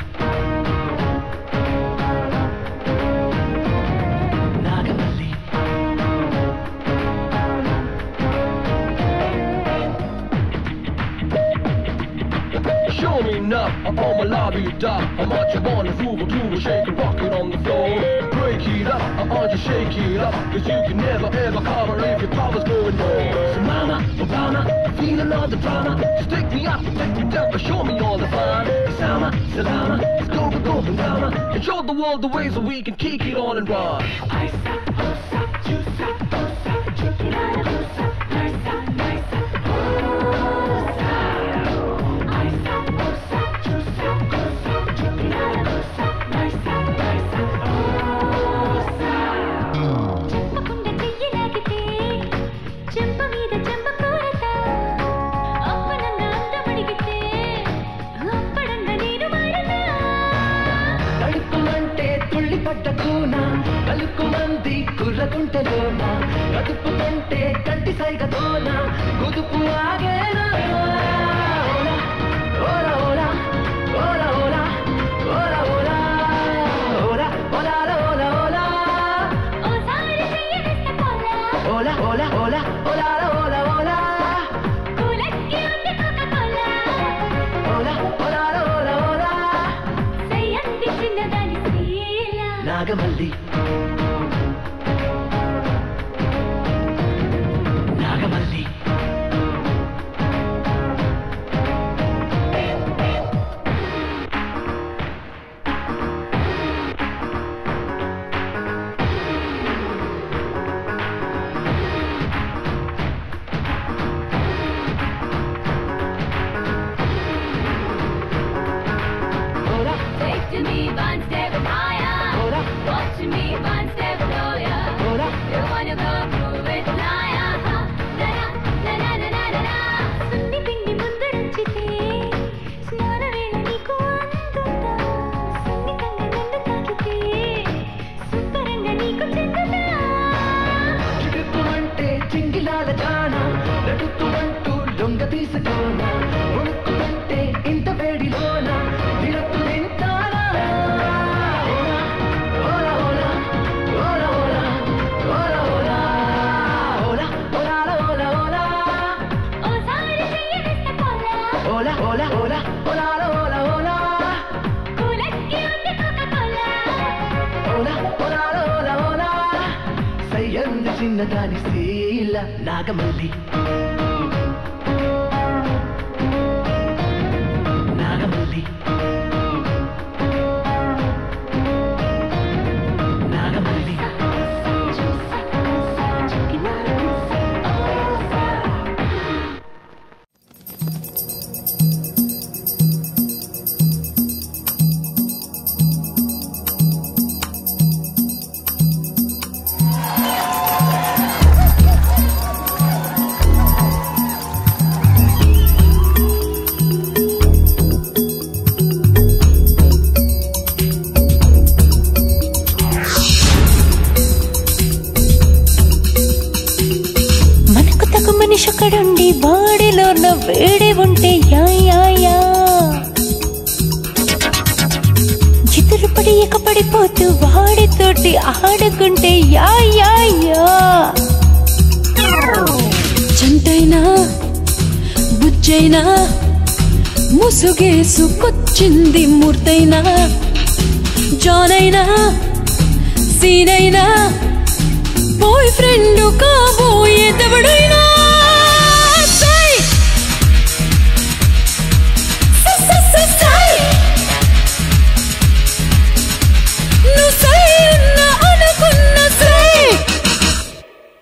Show me enough, I'm on my lobby top. How much you wanna move or do a shake and rock it on the floor. Break it up, just shake it up. Cause you can never ever cover if your power's going low. So mama, Obama, feeling all the drama. Just take me up, take me down, but show me all the fun. Sama, Salama, let's go, go, Drama. And show the world the ways that we can kick it on and run. కలుకుమంది కుర్రకుంటలోన కదుపు కంటే కంటి సైగతోన గుదుపు ఆగేనా ఓలా ఓలా ఓలా ఓలా ఓలా ఓలా ఓలా ఓలా ఓలా ఓలా ఓసారి చెయ్యవేస్తే పోలా ఓలా ఓలా ఓలా ఓలా ఓలా ఓలా కూలెక్కి ఉంది Coca Cola Ola Ola Ola Ola చెయ్యంది చిన్నదాని శీల నాగమల్లి చిన్నదాని శీల నాగమల్లి నాగమల్లి నాగమల్లి మనిషొకడుండి బాడీలో వేడి ఉంటే యా యా యా ఎదురు పడి ఎకపడిపోతూ వాడితోటి ఆడుకుంటే యా యా యా జంటైనా బుజ్జైనా ముసుగేసుకొచ్చింది మూర్తైనా జానైనా సీనైనా బాయ్ ఫ్రెండ్ కాబోయే తవడైనా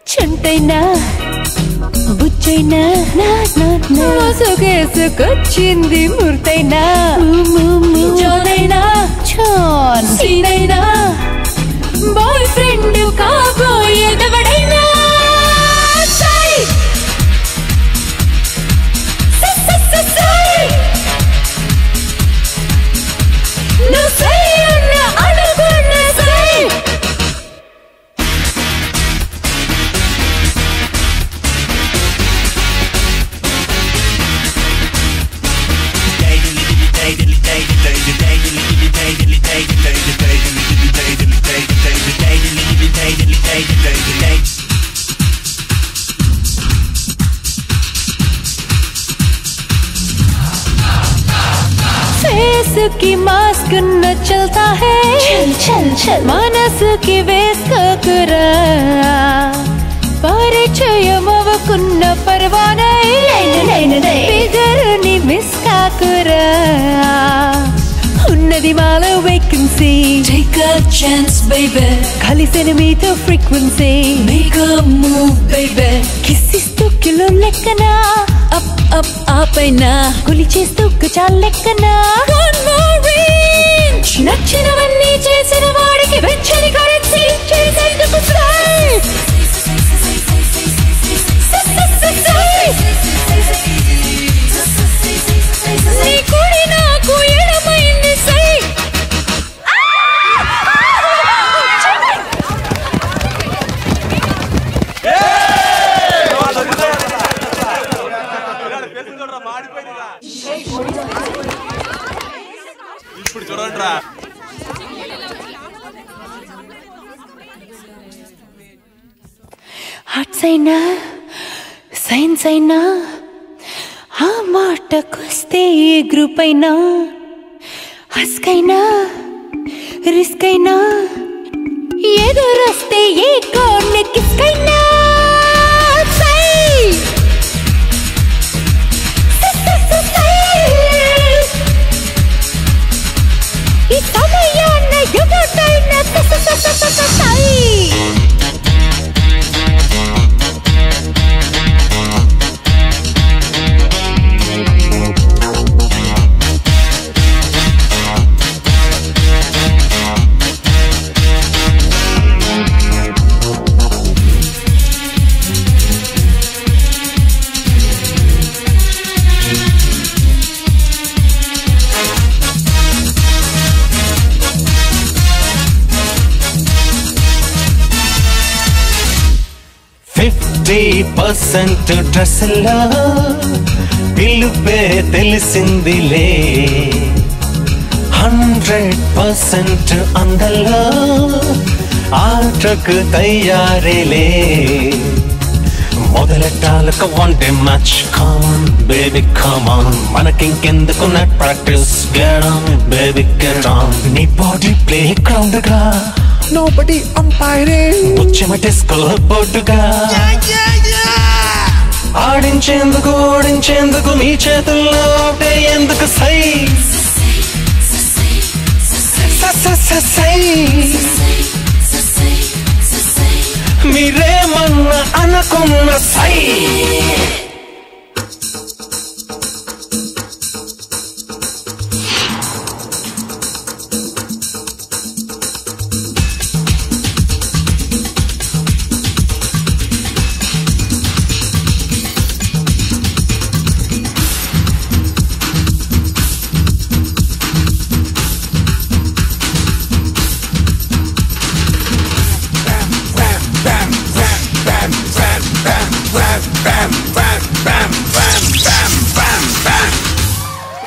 చంటైనా బుచ్చైనా మోసుకేసుకొచ్చింది మూర్తైనా జోనైనా సీనైనా मास्क न चलता है चल चल चल मनसु की वेस्कोकुरा పరిచయమవకున్న పర్వానై ఫిగర్ని మిస్ కాకురా ఉన్నది మాలో vacancy take a chance baby కలిసిన మీతో frequency make a move baby కిస్సిస్తూ కిలో లెక్కన అప్ అప్ ఆపైన కులి చేస్తూ చాల లెక్కన నచ్చినవన్నీ చేసిన వాడికి వెచ్చని కరెన్సీ చేసేందుకు నీ కుడి నాకు ఎడమైంది సై ఇప్పుడు చూడండిరా ఆర్ట్స్ అయినా సైన్స్ అయినా ఆ మాటకొస్తే ఏ గ్రూప్ అయినా హస్కైనా రిస్క్ అయినా ఎదురొస్తే ఏ కోడ్ని కిస్కైనా ఈ సమయాన్న ఎవరైనా డ్రెస్సుల్లో పిలుపే తెలిసిందిలే 100% అందల్లో ఆటకు తయారేలే మొదలెట్టాలకు one day match come on baby come on మనకింకెందుకు net practice get on baby get on నీ బాడీ ప్లే గ్రౌండ్ గా నోబడీ అంపైరింగ్ ముచ్చమ డిస్కో బోర్డుగా ఆడించేందుకు ఓడించేందుకు మీ చేతుల్లో ఎందుకు సై మీరేమన్నా అనుకున్న సై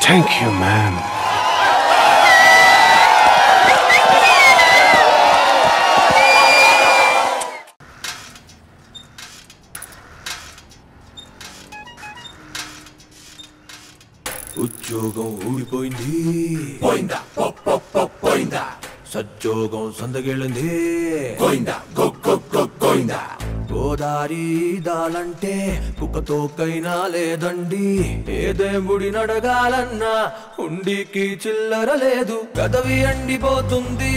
Thank you, man. ఉద్యోగం ఊడిపోయింది పోయిందా పోయిందా సద్యోగం సందగిళ్ళింది పోయిందా గోయిందా గోదారి దాలంటే కుక్కతోకైనా లేదండి ఏ దేవుడి నడగాలన్నా ఉండికి చిల్లర లేదు గదవి ఎండిపోతుంది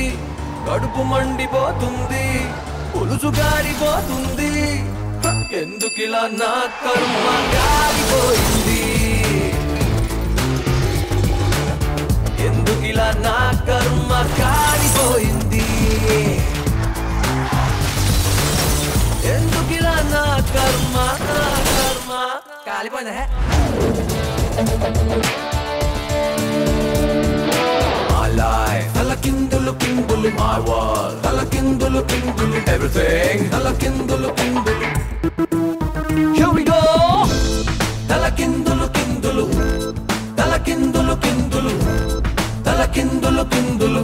కడుపు మండిపోతుంది పులుసు గారిపోతుంది ఎందుకిలా నా కర్మ గారిపోయింది ఎందుకిలా నా కర్మ కాలిపోయింది ఎందుకిలా నా కర్మ కాలిపోయిందా My life తలకిందులు కిందులు my world తలకిందులు కిందులు everything తలకిందులు కిందులు Here we go తలకిందులు కిందులు తలకిందులు కిందులు తలకిందులు కిందులు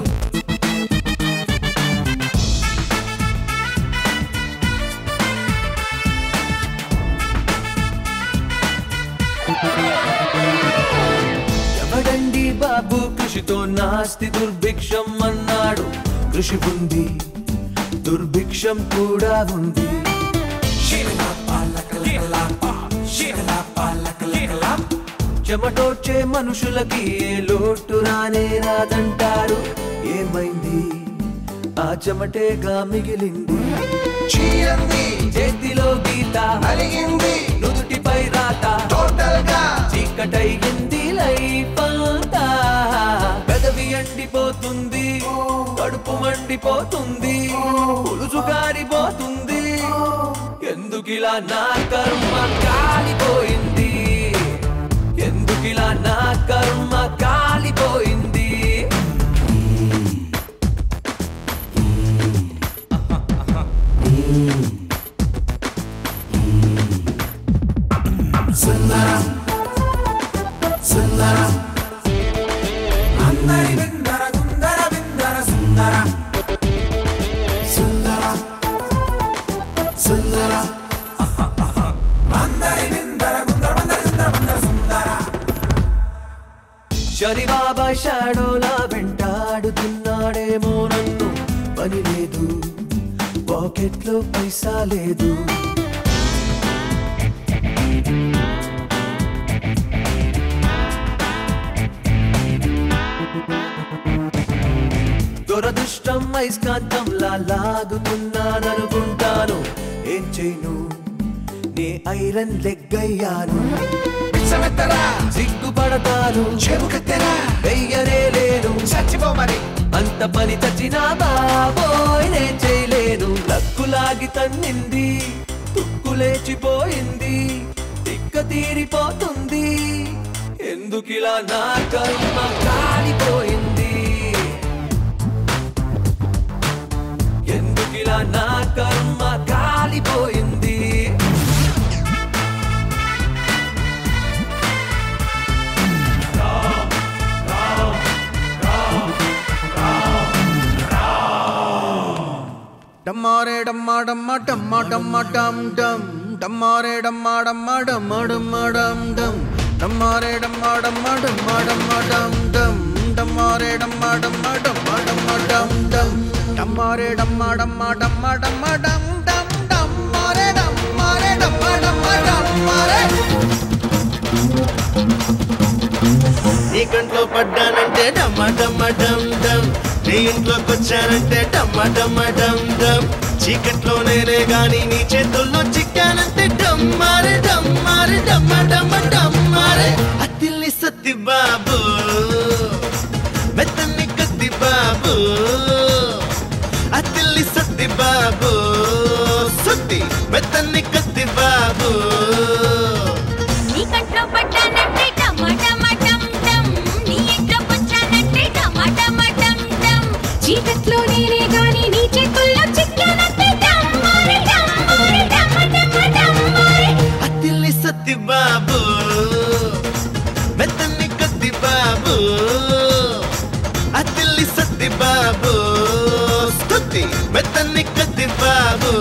ఎవడండి బాబు కృషితో నా ఆస్తి దుర్భిక్షం అన్నాడు. కృషి ఉంది, దుర్భిక్షం కూడా ఉంది. చెమటోడ్చే మనుషులకి ఏ లోటు రానే రాదంటారు. ఏమైంది? ఆ చెమటేగా మిగిలింది. చేతిలో గీత అలిగింది, నుదుటిపై రాత టోటల్ గా చీకటైంది లైఫ్ అంతా. పెదవి ఎండిపోతుంది, కడుపు మండిపోతుంది, పులుసు కారిపోతుంది. ఎందుకిలా నా కర్మ కాలిపోయింది? ఎందుకిలా నా కర్మ కాలిపోయింది? సుందరం సుందరం అందరి విందర గుందర విందర సుందరం సుందరం సుందరం అందరి విందర గుందర విందర విందర సుందరం. శని బాబా షాడోలా వెంటాడుతున్నాడేమో నన్ను. పని లేదు, పాకెట్లో పైసా లేదు. దురదృష్టం ఐస్కాంతంలా లాగుతున్నాననుకుంటాను. ఏం చేయను, నే ఐరన్ లెగ్ అయ్యాను. సిగ్గుపడతాను, వెయ్యనే లేను, చచ్చిపోమని అంత పని చచ్చినా బాబోయ్ నే చేయలేను. లక్కులాగి తన్నింది, తుక్కు లేచిపోయింది, తిక్క తీరిపోతుంది. ఎందుకిలా నా కర్మ కాలిపోయింది? ఎందుకిలా నా కర్మ కాలిపోయింది? డమ్మారే డమ్మా డమ్మా డమ్మా డమ్మా డమ్ డమ్ డమ్మారే డమ్మా డమ్మా డమ్మా డమ్మా డమ్ డమ్ డమ్మారే డమ్మా డమ్మా డమ్మా డమ్మా డమ్ డమ్ డమ్మారే డమ్మా డమ్మా డమ్మా డమ్మా డమ్ డమ్ డమ్మారే డమ్మా డమ్మా డమ్మా డమ్మా డమ్ డమ్ డమ్మారే డమ్మారే డమ్మా డమ్మా డమ్మారే. నీ కంట్లో పడ్డానంటే డమ్మా డమ్మా డమ్ డమ్, నీ ఇంట్లోకి వచ్చానంటే డమ్మా డమ్మా డమ్ డమ్. చీకట్లో నేనే గాని నీ చేతుల్లో చిక్కానంటే డమ్మారే డమ్మారే డమ్మా డమ్మా డమ్మారే. అతిల్లి సత్తి బాబు, మెత్తన్ని కత్తి బాబు, అతిల్లి సత్తి బాబు, సుత్తి మెత్తన్ని కత్తి బాబు. నీ కంట్లో పడ్డానంటే డమ్మా డమ్మా డమ్ డమ్, నీ ఇంట్లోకి వచ్చానంటే డమ్మా డమ్మా డమ్ డమ్. చీకట్లో నేనే గాని నీ చేతుల్లో చిక్కానంటే డమ్మారే డమ్మారే డమ్మా డమ్మా డమ్మారే. అతిల్లి సత్తి బాబు, మెత్తన్ని కత్తి బాబు, అతిల్లి సత్తి బాబు, స్తుతి మెత్తన్ని కత్తి బాబు.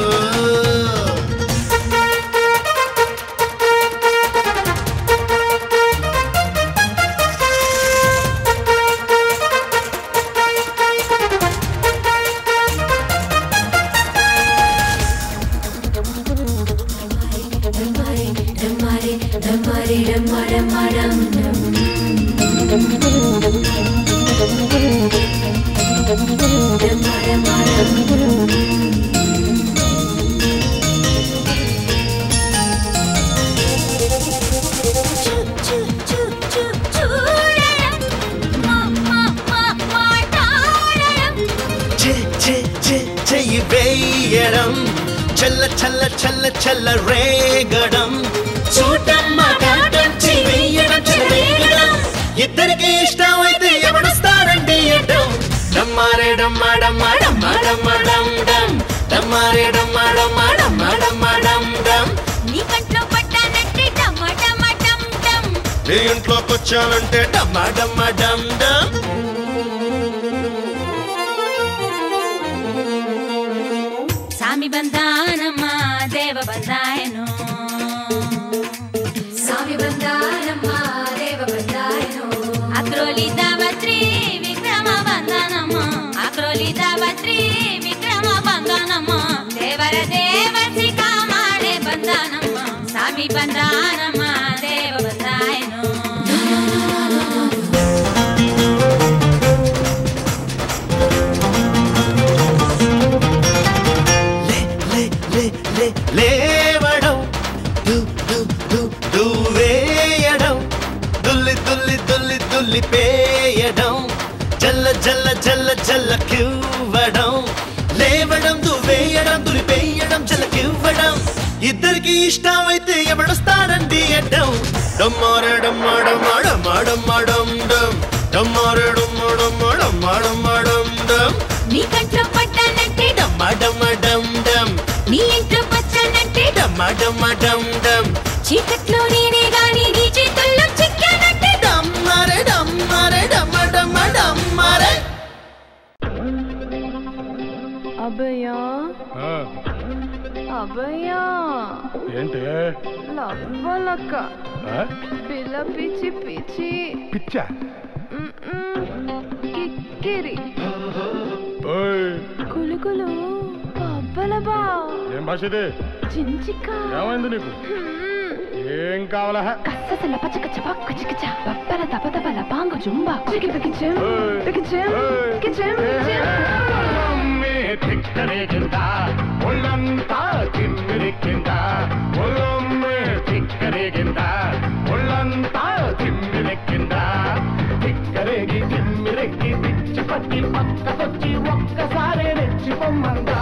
చెయ్యి వేయడం, చల్ల చల్ల చల్ల చల్ల రేగడం, చూడటం మాట్లాడటం, చెయ్యి వేయడం చెలరేగడం. ఇద్దరికి ఇష్టం అయితే ఎవడొస్తారండి అడ్డం. డమ్మారే డమ్మా డమ్మా డమ్మా డమ్మా డమ్ డమ్, డమ్మారే డమ్మా డమ్మా డమ్మా డమ్మా డమ్ డమ్. నీ కంట్లో పడ్డానంటే డమ్మా డమ్మా డమ్ డమ్, నీ ఇంట్లోకి వచ్చానంటే డమ్మా డమ్మా డమ్ డమ్. సామి బంధానమ్మ దేవ బంధాయను, సామి బంధానమ్మ దేవ బంధాయను. అత్రోలి దావత్రి విక్రమ ಬಂದಾನಮ್ಮ ಅಕ್ರೋಲಿ ಸಾವತ್ರಿ ವಿಕ್ರಮ ಬಂದಾನಮ್ಮ ದೇವರ ದೇವಸಿ ಕಾಮಾಡೆ ಬಂದಾನಮ್ಮ ಸ್ವಾಮಿ ಬಂದಾನಮ್ಮ ದೇವ ಬಂದಾಯನು లేవడం వేయడం దుల్లి దుల్లి దుల్లి దుల్లిపేయడం జల్ల జల్ల జల్ల జల్ల కివ్వడం లేవడం దువ్వేయడం దులిపేయడం జల్ల కివ్వడం ఇద్దరికి ఇష్టమైతే ఎవడొస్తాడండి అడ్డం డమ్మారడం మాడం మాడం మాడం డమ్ డమ్మారడం మాడం మాడం మాడం మాడం డమ్ నీ కంట్లో పట్టానంటే డమ్మాడం డమ్ డమ్ నీ ఇంట్లో పచ్చానంటే డమ్మాడం డమ్ డమ్ చీకట్లో నేనే గాని నీ చేతుల్లో చిక్కానంటే డమ్మారే డమ్మారే డమ్మ డమ్మ డమ్మారే అభయ్యా అభయ్యా ఏంటి లవ్వలక్క పిల్ల పిచ్చి పిచ్చి పిచ్చా కిక్కిరి కులుకులు పబ్బలబా ఏం భాష ఇది చించిక ఏమైంది నీకు ఏం కావాలా కස්සసల పచకచ పక్కచికచ పప్పల తపతపల పాంగు జుంబా చికిపికిచెం పికిచెం కిచెం తిక్కరేగింద ఒళ్ళంతా తిమ్మిరికింద ఒళ్ళొమ్మే తిక్కరేగింద ఒళ్ళంతా తిమ్మిరెక్కింద తిక్కరేగి తిమ్మిరెక్కి పిచ్చి పట్టి పక్కకొచ్చి ఒక్కసారి రెచ్చిపోమ్మందా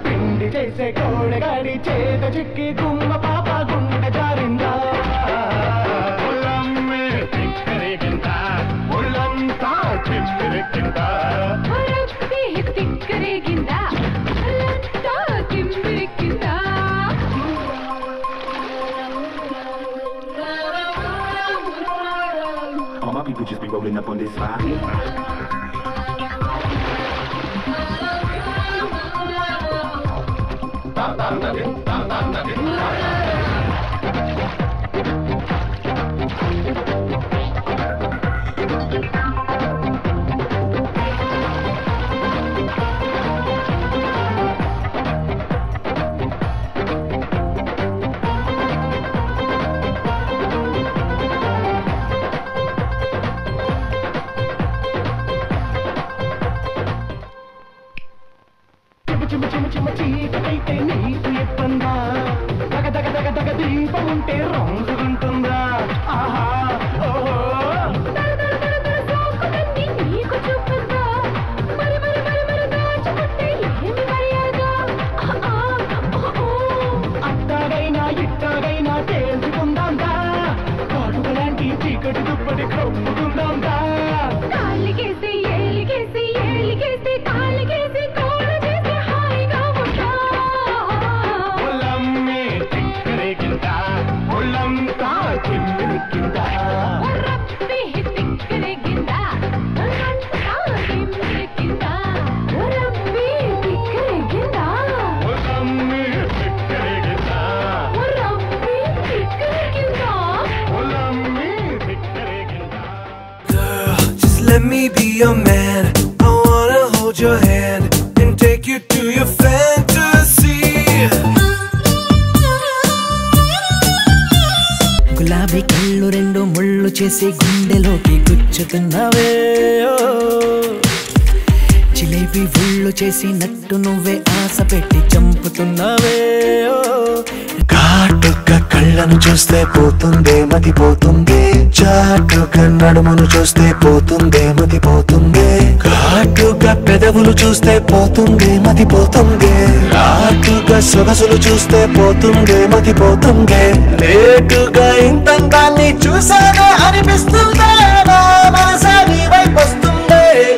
పిండి చేసే కోడగాడి చేత చిక్కి గుమ్మ పాప గుండె జారిందా ఒళ్ళమ్మే తిక్కరేగిందా ఒళ్ళంతా తిమ్మిరెక్కిందా తిక్కరేగిందా ఒళ్ళంతా తిమ్మిరెక్కిందా All my people just be rolling up on this vibe. చీకటైతే నీకు ఎప్పందా దగ దగ దగ దగ దీపం ఉంటే రోజుకుంటుందా ఆహా ఓహో నీకు చూపుందా మరి మరి మరి మరి దాచుకుంటే ఏమి మర్యాద అట్టాగైనా ఇట్టాగైనా తేల్చుకుందాందా కాటుకలాంటి చీకటి దుప్పటి కప్పుకుందాందా కాలికేసి ఏలికేసి ఏలికేసి కాలికేసి కోడ చేసి హాయిగా ఉంటా ఒళ్ళమ్మే తిక్కరేగిందా ఒళ్ళంతా be your man. I wanna hold your hand and take you to your fantasy. గులాబీ కళ్ళు రెండు ముళ్ళు చేసి గుండెలోకి గుచ్చుతున్నావే జిలేబీ ఉళ్ళు చేసి నట్టు నువ్వే ఆశ పెట్టి చంపుతున్నావే ఘాటుగా కళ్ళను చూస్తే పోతుందే మతి పోతుందే చాటుగా నడుమును చూస్తే పోతుందే మతి పోతుందే ఘాటుగా పెదవులు చూస్తే పోతుందే మతి పోతుందే రాటుగా సొగసులు చూస్తే పోతుందే మతి పోతుందే లేటుగా ఇంతంతాన్ని చూసాగా అనిపిస్తుందే నా మనసే